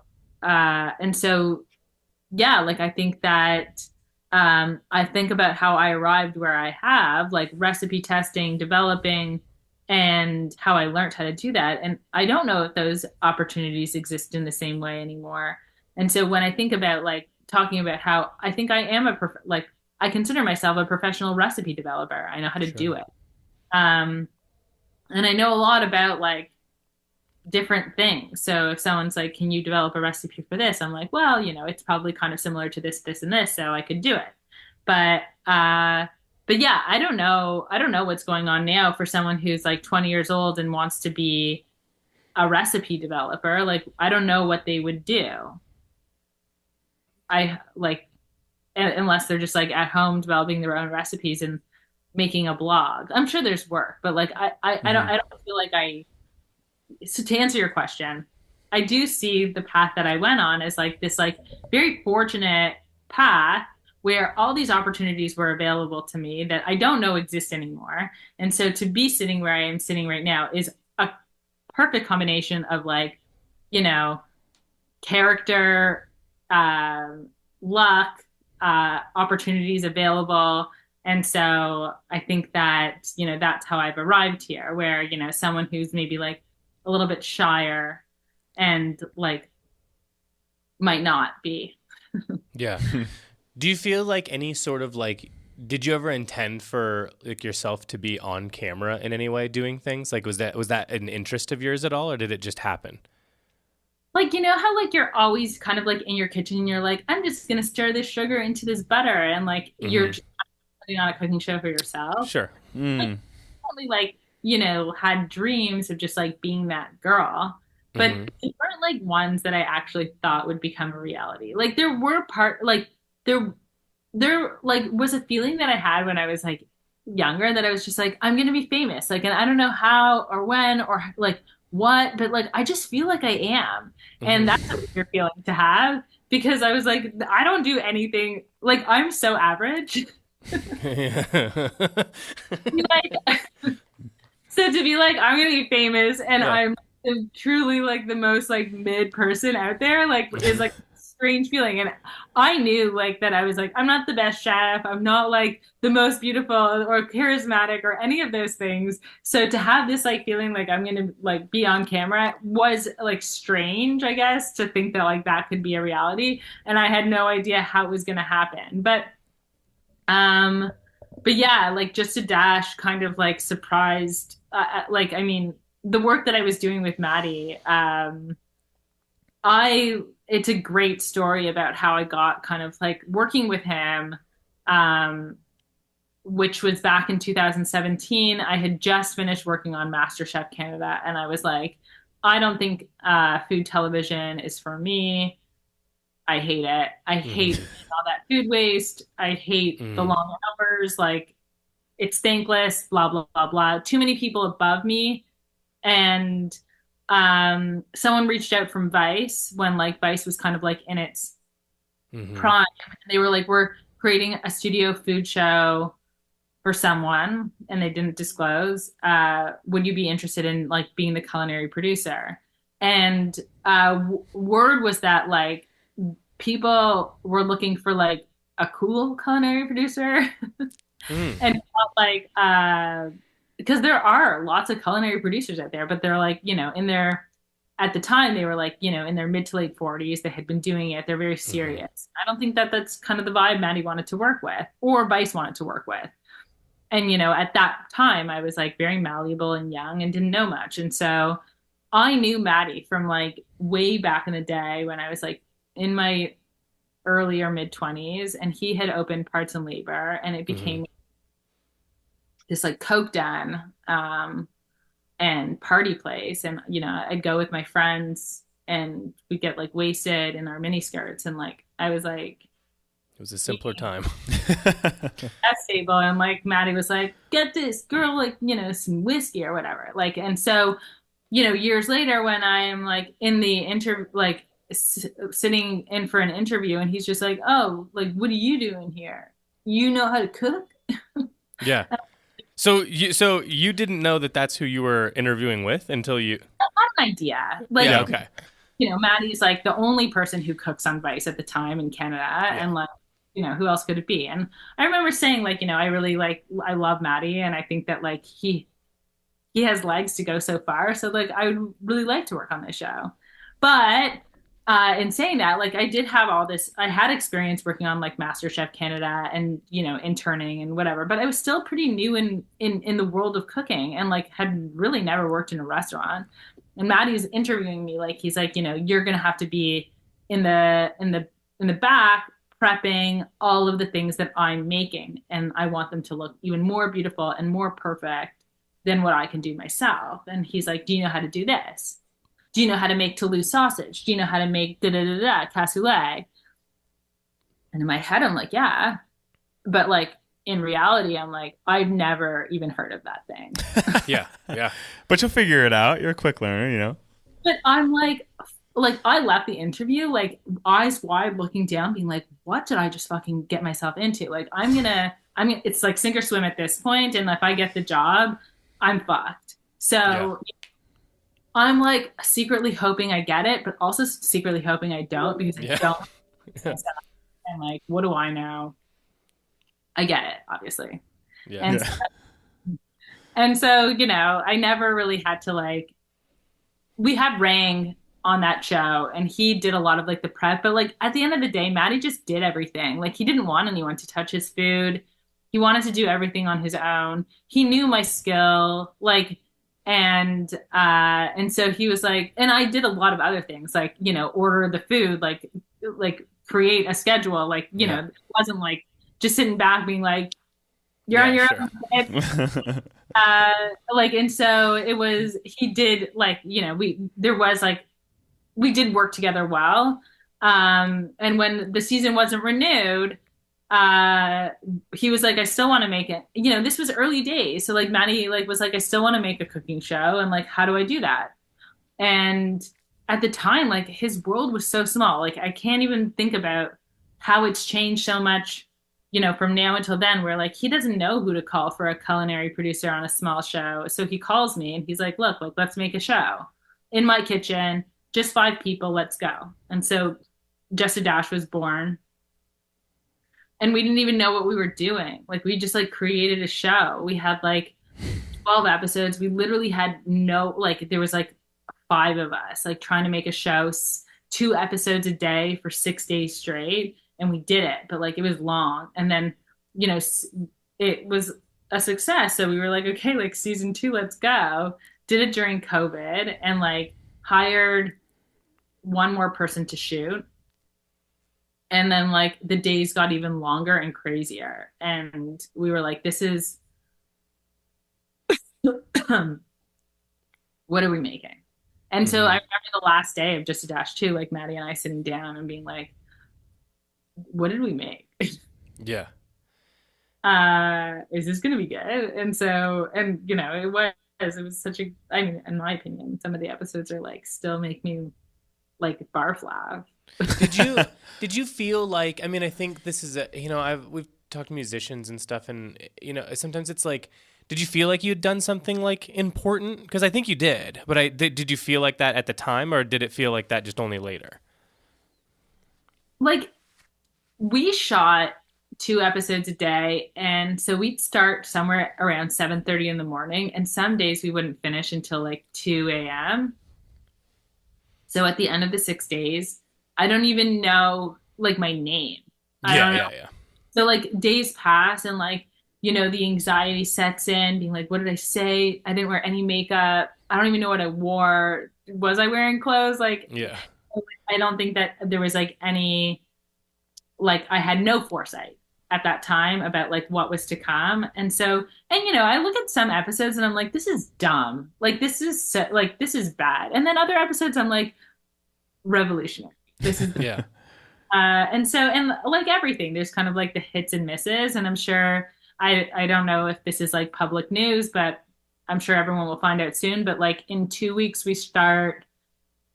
yeah, like I think that, I think about how I arrived where I have, like recipe testing, developing, and how I learned how to do that. And I don't know if those opportunities exist in the same way anymore. And so when I think about like talking about how I think I am I consider myself a professional recipe developer. I know how to do it. And I know a lot about like different things. So if someone's like, can you develop a recipe for this? I'm like, well, it's probably kind of similar to this, this, and this, so I could do it. But yeah, I don't know what's going on now for someone who's like 20 years old and wants to be a recipe developer. Like, I don't know what they would do. Unless they're just like at home developing their own recipes and making a blog. I'm sure there's work, but like I don't feel like so to answer your question, I do see the path that I went on as like this like very fortunate path where all these opportunities were available to me that I don't know exist anymore. And so to be sitting where I am sitting right now is a perfect combination of like, character, luck, opportunities available. And so I think that, that's how I've arrived here, where, someone who's maybe like a little bit shyer and like might not be. Yeah. Do you feel like any sort of like, did you ever intend for like yourself to be on camera in any way doing things? Like, was that an interest of yours at all, or did it just happen? Like, how like you're always kind of like in your kitchen and you're like, I'm just going to stir this sugar into this butter. And like, you're just putting on a cooking show for yourself. Sure. Like, only like, had dreams of just like being that girl, but they weren't like ones that I actually thought would become a reality. Like there were there like was a feeling that I had when I was like younger that I was just like, I'm going to be famous. Like, and I don't know how or when or like what, but like, I just feel like I am. And that's a weird feeling to have, because I was like, I don't do anything. Like, I'm so average. Be like, so to be like, I'm gonna be famous and Yeah. I'm truly like the most like mid person out there, like is like a strange feeling. And I knew like that I was like, I'm not the best chef, I'm not like the most beautiful or charismatic or any of those things. So to have this like feeling like I'm gonna like be on camera was like strange, I guess, to think that like that could be a reality. And I had no idea how it was gonna happen. Um, but yeah, like just a dash kind of like surprised, like, I mean, the work that I was doing with Maddie, it's a great story about how I got kind of like working with him, um, which was back in 2017. I had just finished working on MasterChef Canada, and I was like, I don't think food television is for me. I hate it. I hate all that food waste. I hate the long hours. Like, it's thankless, blah, blah, blah, blah. Too many people above me. And someone reached out from Vice when like Vice was kind of like in its prime. They were like, we're creating a studio food show for someone, and they didn't disclose. Would you be interested in like being the culinary producer? And word was that like people were looking for like a cool culinary producer. And felt like because there are lots of culinary producers out there, but they're like, you know, in their at the time they were like, you know, in their mid to late 40s, they had been doing it, they're very serious. I don't think that that's kind of the vibe Maddie wanted to work with or Vice wanted to work with. And you know, at that time I was like very malleable and young and didn't know much, and so I knew Maddie from like way back in the day when I was like in my early or mid 20s, and he had opened Parts and Labor, and it became this like coke den and party place. And you know, I'd go with my friends and we'd get like wasted in our mini skirts, and like I was like, it was a simpler time. that's stable. And like Maddie was like, get this girl like, you know, some whiskey or whatever. Like, and so, you know, years later when I'm like in the like sitting in for an interview, and he's just like, oh, like, what are you doing here? You know how to cook? Yeah. So you didn't know that that's who you were interviewing with until you I had an idea. Like, yeah, okay. You know, Maddie's like the only person who cooks on Vice at the time in Canada. Yeah. And like, you know, who else could it be? And I remember saying like, you know, I really like, I love Maddie, and I think that like he has legs to go so far. So like, I would really like to work on this show. But in saying that, like I did have all this, I had experience working on like MasterChef Canada and, you know, interning and whatever, but I was still pretty new in the world of cooking, and like had really never worked in a restaurant. And Maddie's interviewing me, like, he's like, you know, you're going to have to be in the back prepping all of the things that I'm making. And I want them to look even more beautiful and more perfect than what I can do myself. And he's like, do you know how to do this? Do you know how to make Toulouse sausage? Do you know how to make da-da-da-da, cassoulet? And in my head, I'm like, yeah. But like in reality, I'm like, I've never even heard of that thing. Yeah, yeah. But you'll figure it out. You're a quick learner, you know? But I'm like I left the interview, like eyes wide looking down, being like, what did I just fucking get myself into? Like, it's like sink or swim at this point. And if I get the job, I'm fucked. So yeah. I'm like secretly hoping I get it, but also secretly hoping I don't, because I don't. Yeah. And like, what do I know? I get it, obviously. Yeah. And so, you know, I never really had to like, we had Rang on that show, and he did a lot of like the prep, but like at the end of the day, Maddie just did everything. Like he didn't want anyone to touch his food. He wanted to do everything on his own. He knew my skill, like, and so he was like, and I did a lot of other things, like, you know, order the food, like create a schedule, like, you know, it wasn't like just sitting back being like, you're on your own. Like, and so it was, he did like, you know, we did work together well. And when the season wasn't renewed, he was like, I still want to make it. You know, this was early days. So like Maddie like was like, I still want to make a cooking show. And like, how do I do that? And at the time, like his world was so small. Like I can't even think about how it's changed so much from now until then, we're like, he doesn't know who to call for a culinary producer on a small show. So he calls me and he's like, look, like, let's make a show in my kitchen, just 5 people, let's go. And so Just a Dash was born. And we didn't even know what we were doing. Like, we just like created a show. We had like 12 episodes. We literally had there was like 5 of us like trying to make a show, 2 episodes a day for 6 days straight. And we did it, but like it was long. And then, it was a success. So we were like, okay, like season 2, let's go. Did it during COVID and like hired one more person to shoot. And then like the days got even longer and crazier. And we were like, this is, what are we making? And so I remember the last day of Just a Dash 2, like Maddie and I sitting down and being like, what did we make? Yeah. Is this going to be good? And so, and it was such a, I mean, in my opinion, some of the episodes are like, still make me like barf laugh. Did you feel like, I mean, I think this is we've talked to musicians and stuff, and sometimes it's like, did you feel like you had done something like important? Because I think you did, but did you feel like that at the time, or did it feel like that just only later? Like, we shot 2 episodes a day, and so we'd start somewhere around 7:30 in the morning, and some days we wouldn't finish until like 2 a.m. So at the end of the 6 days, I don't even know like my name. I don't know. Yeah. So like days pass and like, the anxiety sets in, being like, what did I say? I didn't wear any makeup. I don't even know what I wore. Was I wearing clothes? Like, yeah. I don't think that there was like any, like I had no foresight at that time about like what was to come. And so, and I look at some episodes and I'm like, this is dumb. Like this is this is bad. And then other episodes I'm like, revolutionary. This is yeah. And so, and like everything, there's kind of like the hits and misses. And I'm sure, I don't know if this is like public news, but I'm sure everyone will find out soon. But like in 2 weeks, we start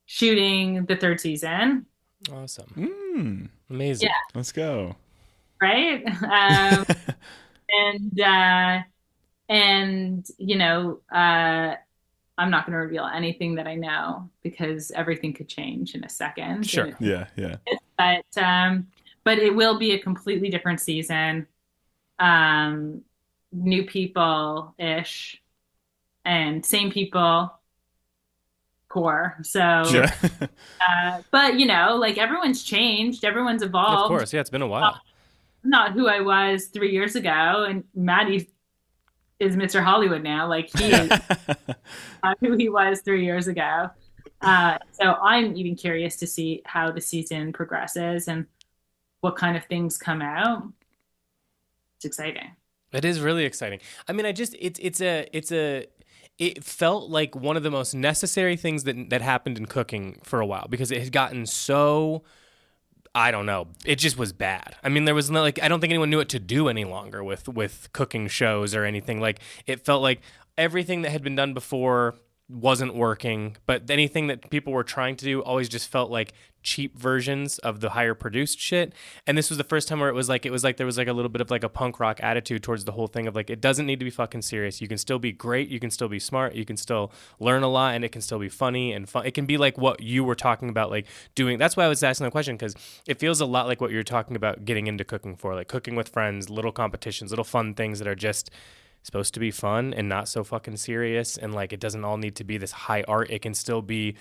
shooting the 3rd season. Awesome. Amazing. Yeah. Let's go. Right. And I'm not going to reveal anything that I know because everything could change in a second. Sure. Yeah. But it will be a completely different season. New people-ish and same people core. So, but like everyone's changed, everyone's evolved. Of course. Yeah. It's been a while. Not who I was 3 years ago. And Maddie is Mr. Hollywood now. Like he is who he was 3 years ago. So I'm even curious to see how the season progresses and what kind of things come out. It's exciting. It is really exciting. I mean, it felt like one of the most necessary things that happened in cooking for a while, because it had gotten so, I don't know, it just was bad. I mean, there was I don't think anyone knew what to do any longer with cooking shows or anything. Like, it felt like everything that had been done before wasn't working, but anything that people were trying to do always just felt like cheap versions of the higher produced shit. And this was the first time where it was like there was like a little bit of like a punk rock attitude towards the whole thing of like, it doesn't need to be fucking serious. You can still be great, you can still be smart, you can still learn a lot, and it can still be funny and fun. It can be like what you were talking about, like doing. That's why I was asking the question, because it feels a lot like what you're talking about getting into cooking for, like cooking with friends, little competitions, little fun things that are just supposed to be fun and not so fucking serious. And like, it doesn't all need to be this high art. It can still be,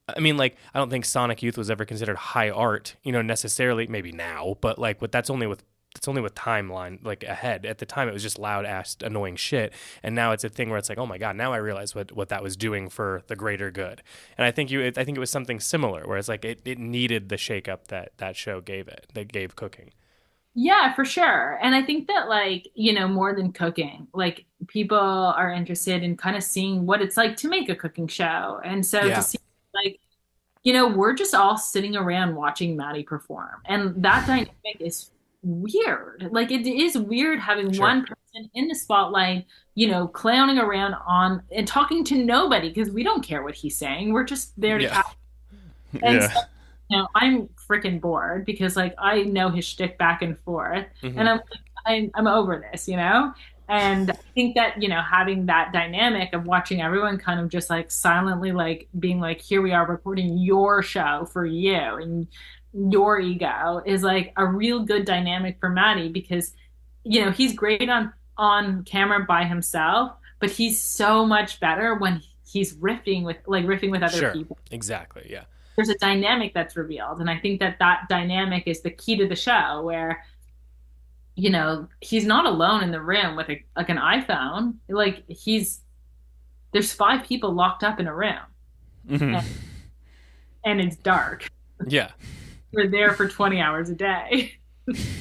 I mean, like, I don't think Sonic Youth was ever considered high art, necessarily. Maybe now, but like, that's only with timeline like ahead. At the time, it was just loud ass annoying shit, and now it's a thing where it's like, oh my god, now I realize what that was doing for the greater good. And I think it was something similar, where it's like it needed the shakeup that show gave cooking. Yeah, for sure. And I think that like, more than cooking, like people are interested in kind of seeing what it's like to make a cooking show. And so to see like, we're just all sitting around watching Maddie perform. And that dynamic is weird. Like it is weird having one person in the spotlight, clowning around on and talking to nobody because we don't care what he's saying. We're just there to catch. And so, I'm freaking bored because like I know his shtick back and forth, and I'm like, I'm over this, you know? And I think that, you know, having that dynamic of watching everyone kind of just like silently like being like, here we are recording your show for you and your ego is like a real good dynamic for Maddie because, you know, he's great on camera by himself, but he's so much better when he's riffing with other Sure. people. Exactly. Yeah. There's a dynamic that's revealed, and I think that that dynamic is the key to the show where you know, he's not alone in the room with like an iPhone. Like there's 5 people locked up in a room Hmm. and, and it's dark. Yeah. We're there for 20 hours a day.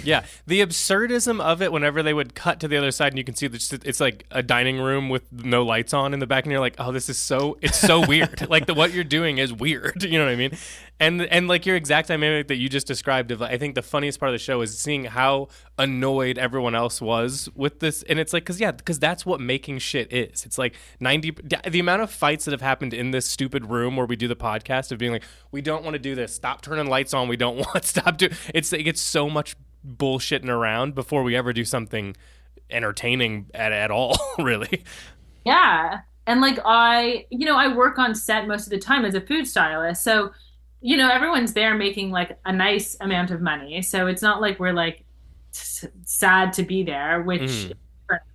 Yeah, the absurdism of it whenever they would cut to the other side and you can see that it's like a dining room with no lights on in the back and you're like, oh, it's so weird. Like what you're doing is weird. You know what I mean? And like your exact dynamic that you just described of, I think the funniest part of the show is seeing how annoyed everyone else was with this. And it's like, because that's what making shit is. It's like the amount of fights that have happened in this stupid room where we do the podcast of being like, we don't want to do this. Stop turning lights on. We don't want stop doing. It gets so much bullshitting around before we ever do something entertaining at all, really. Yeah. And like I work on set most of the time as a food stylist. So, you know, everyone's there making like a nice amount of money. So it's not like we're like sad to be there, which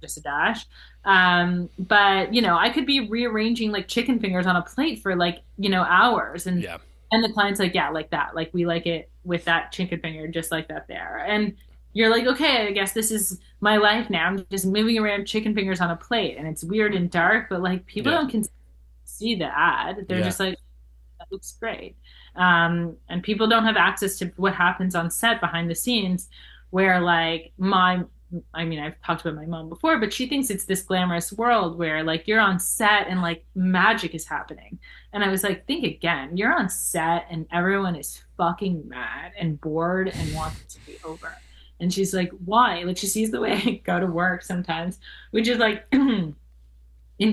just a dash. But you know, I could be rearranging like chicken fingers on a plate for like, you know, hours Yeah. and the client's like, yeah, like that. Like we like it with that chicken finger just like that there. And you're like, okay, I guess this is my life now. I'm just moving around chicken fingers on a plate and it's weird and dark, but like people Yeah. don't see the ad. They're Yeah. just like, that looks great. And people don't have access to what happens on set behind the scenes where like I've talked about my mom before, but she thinks it's this glamorous world where like you're on set and like magic is happening. And I was like, think again, you're on set and everyone is fucking mad and bored and wants it to be over. And she's like, why? Like she sees the way I go to work sometimes, which is like in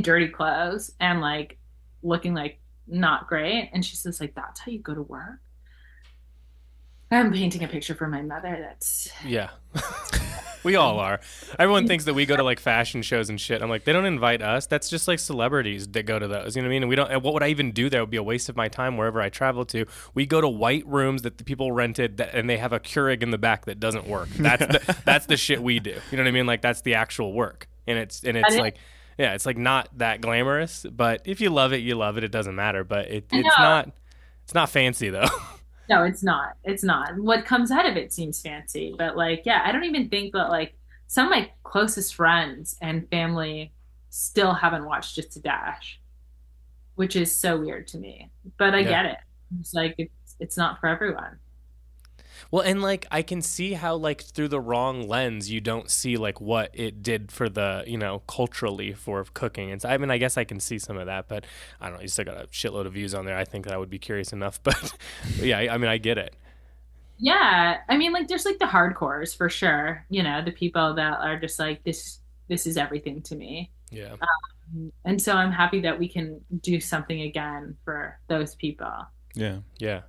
dirty clothes and like looking like not great. And she says like, that's how you go to work. I'm painting a picture for my mother. That's Yeah. We all are. Everyone thinks that we go to like fashion shows and shit. I'm like, they don't invite us. That's just like celebrities that go to those. You know what I mean? And we don't. And what would I even do there? It would be a waste of my time wherever I travel to. We go to white rooms that the people rented, and they have a Keurig in the back that doesn't work. That's the shit we do. You know what I mean? Like that's the actual work. And it's like, yeah, it's like not that glamorous. But if you love it, you love it. It doesn't matter. But it's not fancy though. No, it's not. It's not. What comes out of it seems fancy, but like, yeah, I don't even think that like some of my closest friends and family still haven't watched Just a Dash, which is so weird to me. But I get it. It's like it's not for everyone. Well, and like I can see how like through the wrong lens you don't see like what it did for the, you know, culturally for cooking. And so, I mean, I guess I can see some of that, but I don't know, you still got a shitload of views on there. I think that I would be curious enough, but yeah, I mean, I get it. Yeah, I mean, like there's like the hardcores for sure. You know, the people that are just like this is everything to me. Yeah. And so I'm happy that we can do something again for those people. Yeah. Yeah.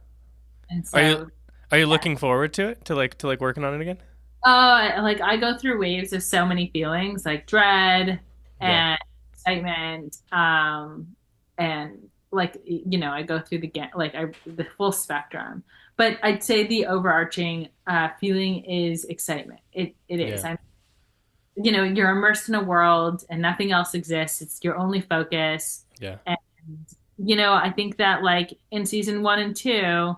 And so Are you looking forward to it? To like working on it again? like I go through waves of so many feelings, like dread and excitement, and like you know, I go through the full spectrum. But I'd say the overarching feeling is excitement. It is. Yeah. You know, you're immersed in a world and nothing else exists. It's your only focus. Yeah. And you know, I think that like in season 1 and 2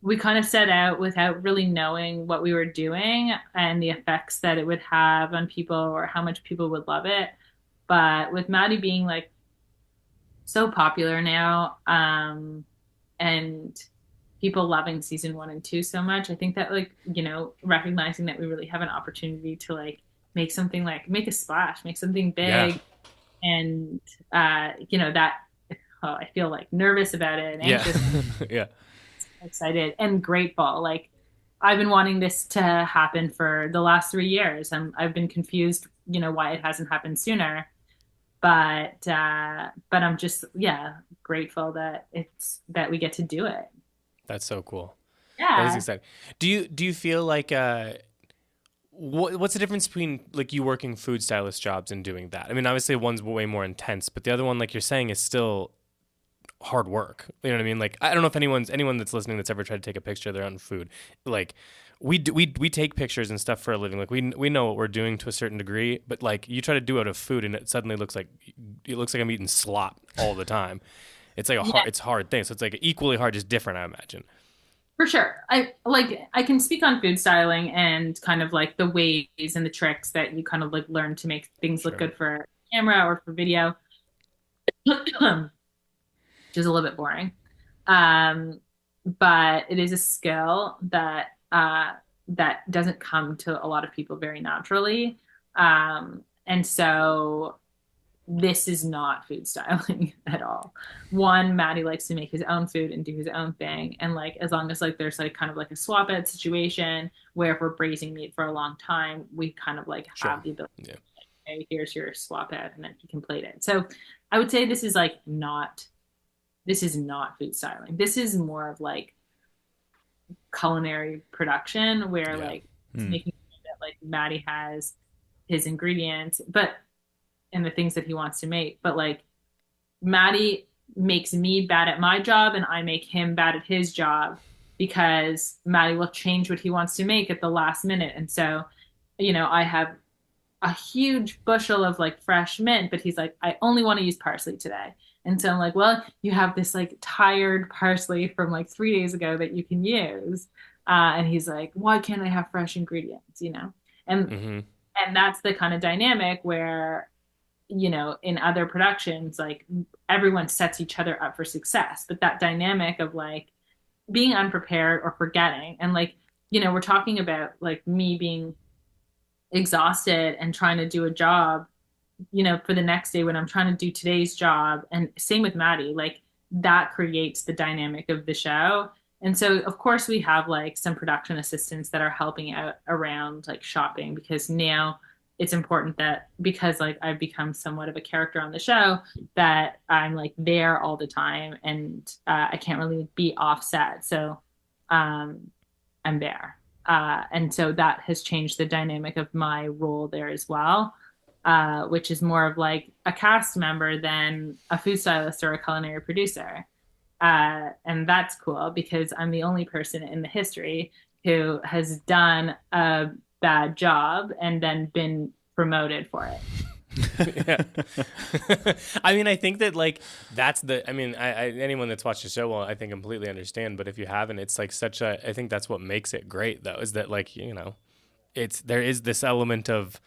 we kind of set out without really knowing what we were doing and the effects that it would have on people or how much people would love it. But with Maddie being like so popular now, and people loving season 1 and 2 so much, I think that like, you know, recognizing that we really have an opportunity to like make something like make a splash, make something big. Yeah. And, you know, I feel like nervous about it and anxious. Yeah. Excited and grateful. Like I've been wanting this to happen for the last 3 years. I've been confused, you know, why it hasn't happened sooner. But I'm just grateful that we get to do it. That's so cool. Yeah. That is exciting. Do you feel like what's the difference between like you working food stylist jobs and doing that? I mean, obviously one's way more intense, but the other one, like you're saying, is still hard work. You know what I mean? Like, I don't know if anyone that's listening that's ever tried to take a picture of their own food. Like, we take pictures and stuff for a living. Like, we know what we're doing to a certain degree, but like you try to do it of food and it suddenly looks like I'm eating slop all the time. It's like it's a hard thing. So it's like equally hard, just different, I imagine. For sure. I can speak on food styling and kind of like the ways and the tricks that you kind of like learn to make things look good for camera or for video, which is a little bit boring. But it is a skill that that doesn't come to a lot of people very naturally. And so this is not food styling at all. One, Maddie likes to make his own food and do his own thing. And like, as long as like, there's like kind of like a swap out situation where if we're braising meat for a long time, we kind of like have the ability to, like, hey, here's your swap out and then he can plate it. So I would say this is not food styling. This is more of like culinary production where like making sure that like Maddie has his ingredients, and the things that he wants to make. But like Maddie makes me bad at my job and I make him bad at his job because Maddie will change what he wants to make at the last minute. And so, I have a huge bushel of like fresh mint, but he's like, I only want to use parsley today. And so I'm like, well, you have this like tired parsley from like 3 days ago that you can use. And he's like, why can't I have fresh ingredients, And that's the kind of dynamic where, in other productions, like everyone sets each other up for success. But that dynamic of like being unprepared or forgetting, and like, we're talking about like me being exhausted and trying to do a job, for the next day when I'm trying to do today's job. And same with Maddie, like that creates the dynamic of the show. And so, of course, we have like some production assistants that are helping out around like shopping, because now it's important that, because like I've become somewhat of a character on the show, that I'm like there all the time and I can't really be offset. So I'm there. And so that has changed the dynamic of my role there as well, which is more of like a cast member than a food stylist or a culinary producer. And that's cool because I'm the only person in the history who has done a bad job and then been promoted for it. Yeah. I mean, I think that like that's anyone that's watched the show will, I think, completely understand. But if you haven't, it's like I think that's what makes it great though, is that like, there is this element of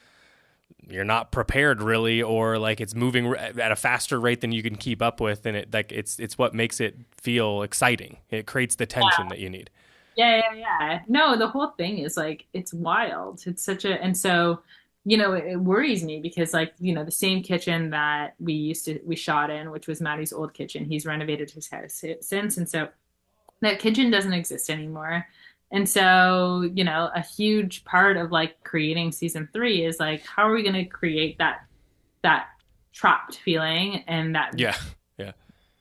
you're not prepared really, or like it's moving at a faster rate than you can keep up with. And it's what makes it feel exciting. It creates the tension that you need. Yeah. No, the whole thing is like, it's wild. It's and so, it worries me because like, the same kitchen that we shot in, which was Maddie's old kitchen, he's renovated his house since. And so that kitchen doesn't exist anymore. And so, a huge part of like creating season 3 is like, how are we going to create that trapped feeling? And that, yeah.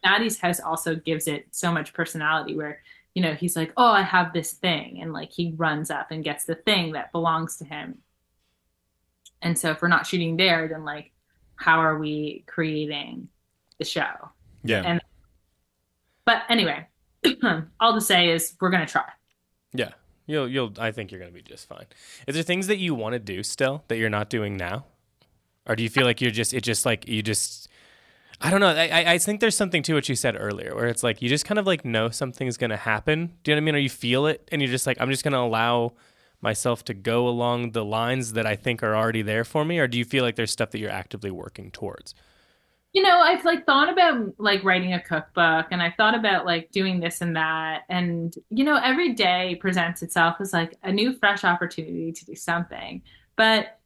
Maddie's house also gives it so much personality where, he's like, oh, I have this thing. And like, he runs up and gets the thing that belongs to him. And so if we're not shooting there, then like, how are we creating the show? Yeah. But anyway, all to say is we're going to try. Yeah. I think you're going to be just fine. Is there things that you want to do still that you're not doing now? Or do you feel like I don't know. I think there's something to what you said earlier where it's like, you just kind of like know something's going to happen. Do you know what I mean? Or you feel it and you're just like, I'm just going to allow myself to go along the lines that I think are already there for me? Or do you feel like there's stuff that you're actively working towards? I've like thought about like writing a cookbook, and I thought about like doing this and that. And, every day presents itself as like a new, fresh opportunity to do something. But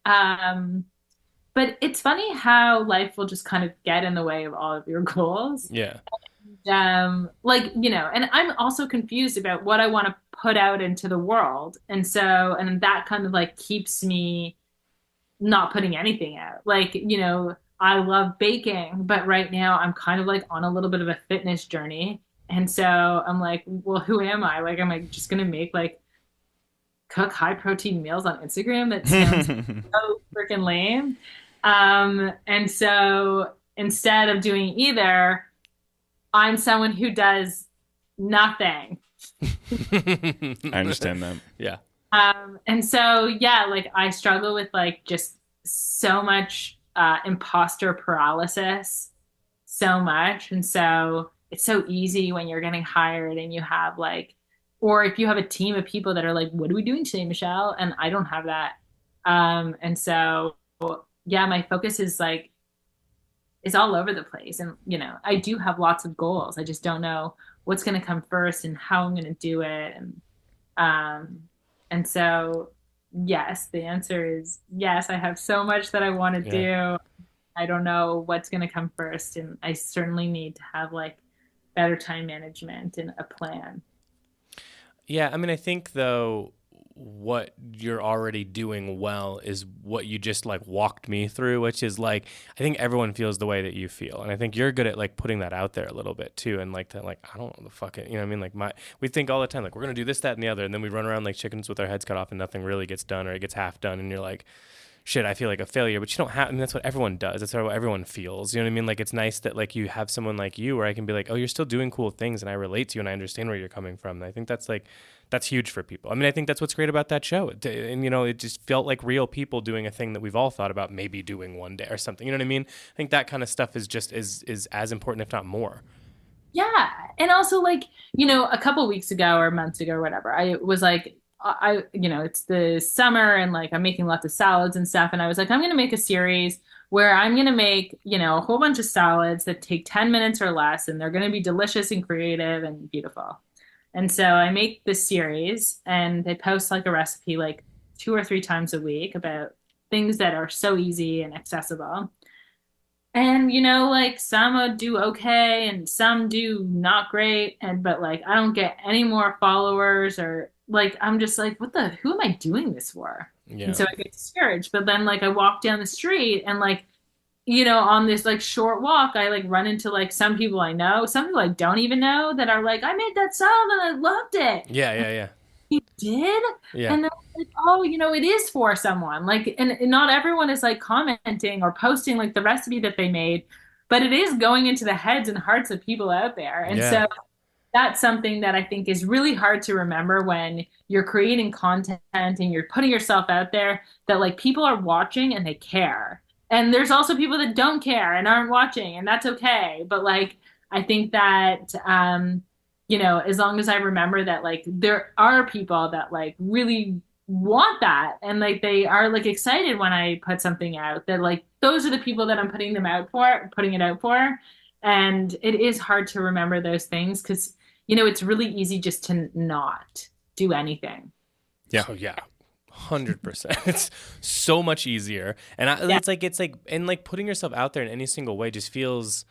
it's funny how life will just kind of get in the way of all of your goals. Yeah. And I'm also confused about what I want to put out into the world. And so, and that kind of like keeps me not putting anything out. Like, I love baking, but right now I'm kind of like on a little bit of a fitness journey. And so I'm like, well, who am I? Like, am I just going to make like cook high protein meals on Instagram that sounds so freaking lame. And so instead of doing either, I'm someone who does nothing. I understand that. Yeah. And so, yeah, like I struggle with like just so much imposter paralysis, so much. And so it's so easy when you're getting hired and you have like, or if you have a team of people that are like, what are we doing today, Michelle? And I don't have that. And so, yeah, my focus is like, is all over the place. And, you know, I do have lots of goals. I just don't know what's going to come first and how I'm going to do it. And so, yes, the answer is yes. I have so much that I want to do. I don't know what's going to come first. And I certainly need to have like better time management and a plan. Yeah. I mean, I think though, what you're already doing well is what you just like walked me through, which is like, I think everyone feels the way that you feel. And I think you're good at like putting that out there a little bit too. And like, I don't know the fuck it, you know what I mean? Like we think all the time, like we're going to do this, that, and the other. And then we run around like chickens with our heads cut off and nothing really gets done or it gets half done. And you're like, shit, I feel like a failure, but you don't have, and that's what everyone does. That's what everyone feels. You know what I mean? Like, it's nice that like you have someone like you where I can be like, oh, you're still doing cool things and I relate to you and I understand where you're coming from. And I think that's like, that's huge for people. I mean, I think that's what's great about that show. And, you know, it just felt like real people doing a thing that we've all thought about maybe doing one day or something. You know what I mean? I think that kind of stuff is just is as important, if not more. Yeah. And also like, you know, a couple weeks ago or months ago or whatever, I was like, you know, it's the summer and like I'm making lots of salads and stuff. And I was like, I'm going to make a series where I'm going to make, you know, a whole bunch of salads that take 10 minutes or less. And they're going to be delicious and creative and beautiful. And so I make this series and I post like a recipe like 2 or 3 times a week about things that are so easy and accessible. And you know, like some do okay and some do not great. But like I don't get any more followers or like I'm just like, who am I doing this for? Yeah. And so I get discouraged. But then like I walk down the street and like you know, on this like short walk, I like run into like some people I know, some people I don't even know that are like, I made that salad and I loved it. Yeah. You did? Yeah. And then like, oh, you know, it is for someone. Like, and not everyone is like commenting or posting like the recipe that they made, but it is going into the heads and hearts of people out there. And so that's something that I think is really hard to remember when you're creating content and you're putting yourself out there that like people are watching and they care. And there's also people that don't care and aren't watching, and that's okay. But like, I think that, you know, as long as I remember that, like, there are people that like really want that, and like they are like excited when I put something out. That like those are the people that I'm putting it out for. And it is hard to remember those things because you know it's really easy just to not do anything. Yeah. Oh, yeah. 100%. It's so much easier. And it's like, and like putting yourself out there in any single way just feels,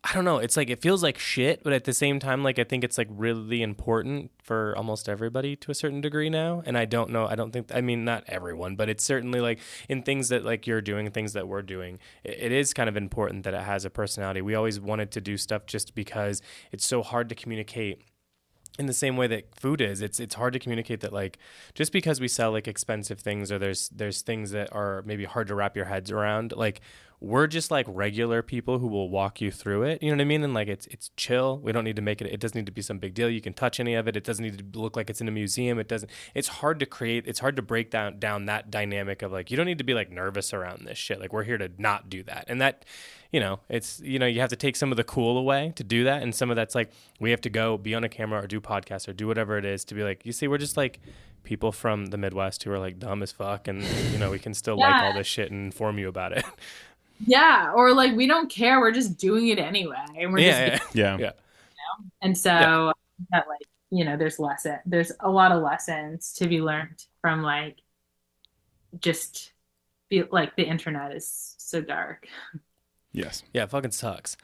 I don't know. It's like, it feels like shit, but at the same time, like, I think it's like really important for almost everybody to a certain degree now. And I don't know. I mean, not everyone, but it's certainly like in things that like you're doing, things that we're doing, it is kind of important that it has a personality. We always wanted to do stuff just because it's so hard to communicate. In the same way that food is, it's hard to communicate that like just because we sell like expensive things or there's things that are maybe hard to wrap your heads around, like we're just like regular people who will walk you through it. You know what I mean? And like it's chill. We don't need to make it. It doesn't need to be some big deal. You can touch any of it. It doesn't need to look like it's in a museum. It doesn't. It's hard to create. It's hard to break down that dynamic of like you don't need to be like nervous around this shit. Like we're here to not do that. And that, you know, it's, you know, you have to take some of the cool away to do that. And some of that's like, we have to go be on a camera or do podcasts or do whatever it is to be like, you see, we're just like people from the Midwest who are like dumb as fuck. And, you know, we can still like all this shit and inform you about it. Yeah. Or like, we don't care. We're just doing it anyway. And we're yeah. You know? And so that like, you know, there's a lot of lessons to be learned from like, just be like the internet is so dark. Yes. Yeah, it fucking sucks.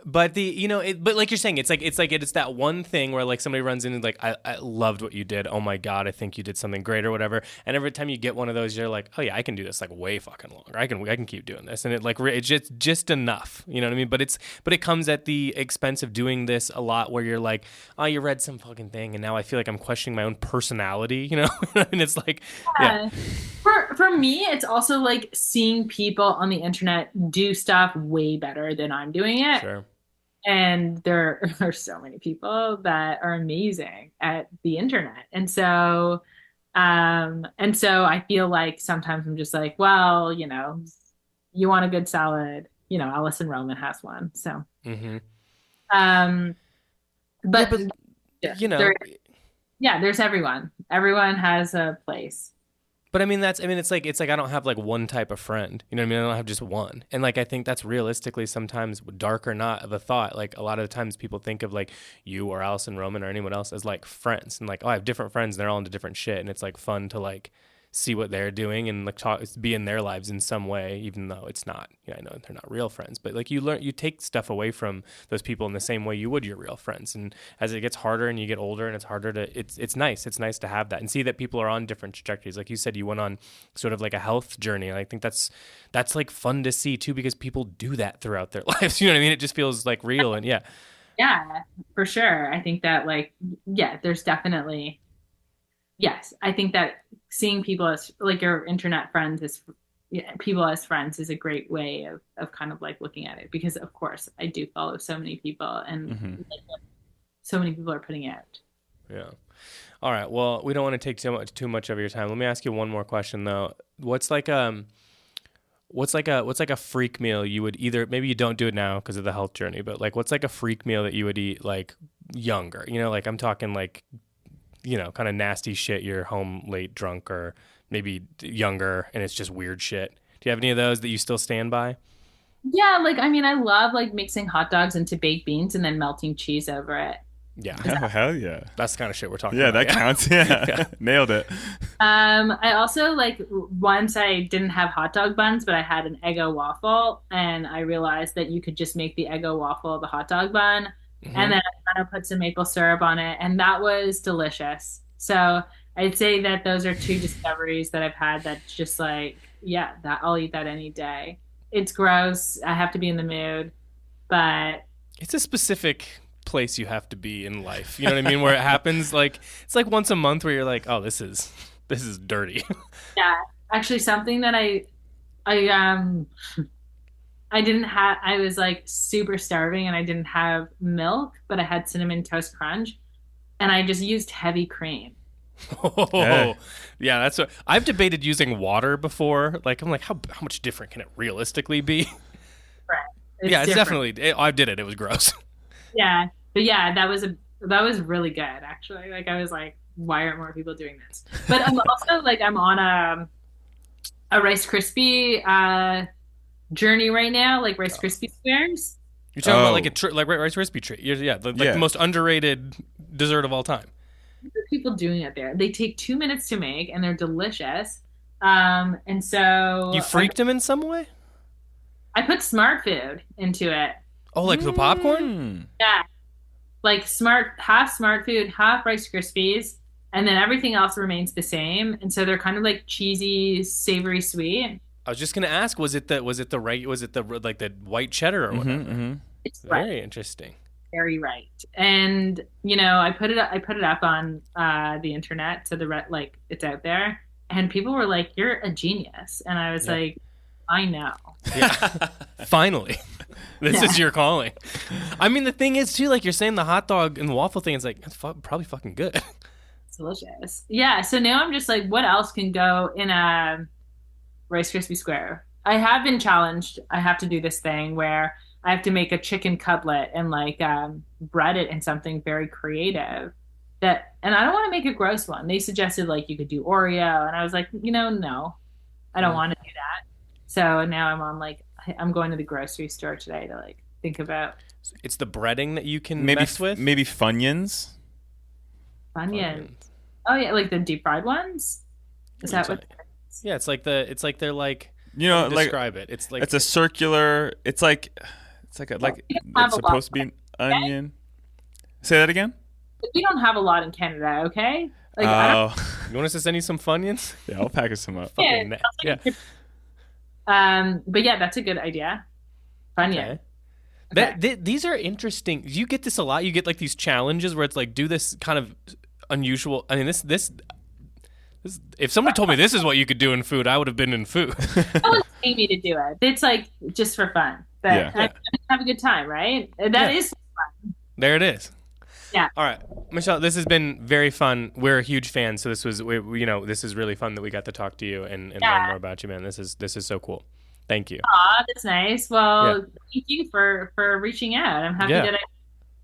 But but like you're saying, it's that one thing where like somebody runs in and like, I loved what you did. Oh my God, I think you did something great or whatever. And every time you get one of those, you're like, oh yeah, I can do this like way fucking longer. I can keep doing this. And it's just enough. You know what I mean? But it comes at the expense of doing this a lot where you're like, oh, you read some fucking thing and now I feel like I'm questioning my own personality, you know? And it's like, yeah. For me, it's also like seeing people on the internet do stuff way better than I'm doing it. Sure. And there are so many people that are amazing at the internet. And so I feel like sometimes I'm just like, well, you want a good salad, Allison Roman has one. So, mm-hmm. But yeah, there's everyone. Everyone has a place. But it's like I don't have like one type of friend. You know what I mean? I don't have just one. And like I think that's realistically sometimes, dark or not, of a thought. Like a lot of the times people think of like you or Allison Roman or anyone else as like friends. And like, oh, I have different friends and they're all into different shit. And it's like fun to like see what they're doing and like be in their lives in some way, even though it's not, I know they're not real friends, but like you take stuff away from those people in the same way you would your real friends. And as it gets harder and you get older and it's harder to, it's nice to have that and see that people are on different trajectories. Like you said, you went on sort of like a health journey. And I think that's like fun to see too, because people do that throughout their lives. You know what I mean? It just feels like real. And yeah, for sure. I think that there's definitely, yes, I think that seeing people as like your internet friends people as friends is a great way of kind of like looking at it, because of course I do follow so many people and mm-hmm. so many people are putting out. Yeah. All right. Well, we don't want to take too much of your time. Let me ask you one more question though. What's like a freak meal you would either, maybe you don't do it now because of the health journey, but like what's like a freak meal that you would eat like younger? Like I'm talking like, kind of nasty shit. You're home late drunk or maybe younger and it's just weird shit. Do you have any of those that you still stand by? Yeah. I love like mixing hot dogs into baked beans and then melting cheese over it. Yeah. Oh, hell yeah. That's the kind of shit we're talking about. Yeah, that counts. Yeah. Nailed it. I also like once I didn't have hot dog buns, but I had an Eggo waffle and I realized that you could just make the Eggo waffle the hot dog bun. Mm-hmm. And then I kind of put some maple syrup on it, and that was delicious. So I'd say that those are two discoveries that I've had that's just like, yeah, that I'll eat that any day. It's gross. I have to be in the mood, but it's a specific place you have to be in life. You know what I mean? Where it happens, like it's like once a month where you're like, oh, this is dirty. Yeah, actually, something that I didn't have, I was like super starving and I didn't have milk, but I had Cinnamon Toast Crunch and I just used heavy cream. Oh, yeah, that's what I've debated using water before. Like, I'm like, how much different can it realistically be? Right. It's definitely, I did it. It was gross. Yeah. But yeah, that was really good actually. Like I was like, why aren't more people doing this? But I'm also like, I'm on a Rice Krispie, journey right now, like Rice Krispie squares. You're talking about like Rice Krispie treat. The most underrated dessert of all time. There are people doing it there. They take 2 minutes to make and they're delicious. And so you freaked them in some way? I put Smart Food into it. Oh, like the popcorn? Yeah. Like half Smart Food, half Rice Krispies, and then everything else remains the same. And so they're kind of like cheesy, savory, sweet. I was just gonna ask, was it the white cheddar or whatever? Mm-hmm, mm-hmm. It's very interesting. Very right. And I put it up on the internet so it's out there, and people were like, "You're a genius," and I was like, "I know." Yeah. Finally, this is your calling. I mean, the thing is too, like you're saying, the hot dog and the waffle thing is like it's probably fucking good. It's delicious. Yeah. So now I'm just like, what else can go in a Rice Krispie square? I have been challenged. I have to do this thing where I have to make a chicken cutlet and bread it in something very creative. And I don't want to make a gross one. They suggested like you could do Oreo, and I was like, no, I don't want to do that. So now I'm going to the grocery store today to like think about. It's the breading that you can mess with. Maybe Funyuns. Funyuns. Oh yeah, like the deep fried ones. Is that what? Yeah, it's like they're like, like describe it. It's like it's a circular. It's like It's it's supposed to be an onion. Say that again. We don't have a lot in Canada, okay? You want us to send you some Funyuns? Yeah, I'll package some up. Yeah. But yeah, that's a good idea. Funyun. Okay. These are interesting. You get this a lot. You get like these challenges where it's like, do this kind of unusual. I mean, this if somebody told me this is what you could do in food, I would have been in food. No one's paying me to do it. It's like just for fun. But I have a good time, right? That is fun. There it is. Yeah. All right, Michelle, this has been very fun. We're huge fans, so this is really fun that we got to talk to you and learn more about you, man. This is so cool. Thank you. Aw, that's nice. Well, thank you for reaching out. I'm happy that I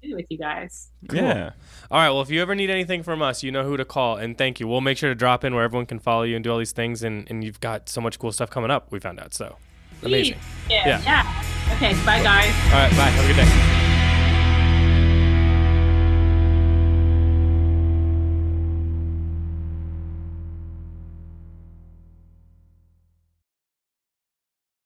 do with you guys. Cool. Yeah. All right. Well, if you ever need anything from us, you know who to call. And thank you. We'll make sure to drop in where everyone can follow you and do all these things. And you've got so much cool stuff coming up. We found out. So amazing. Yeah. Okay. Bye, guys. All right. Bye. Have a good day.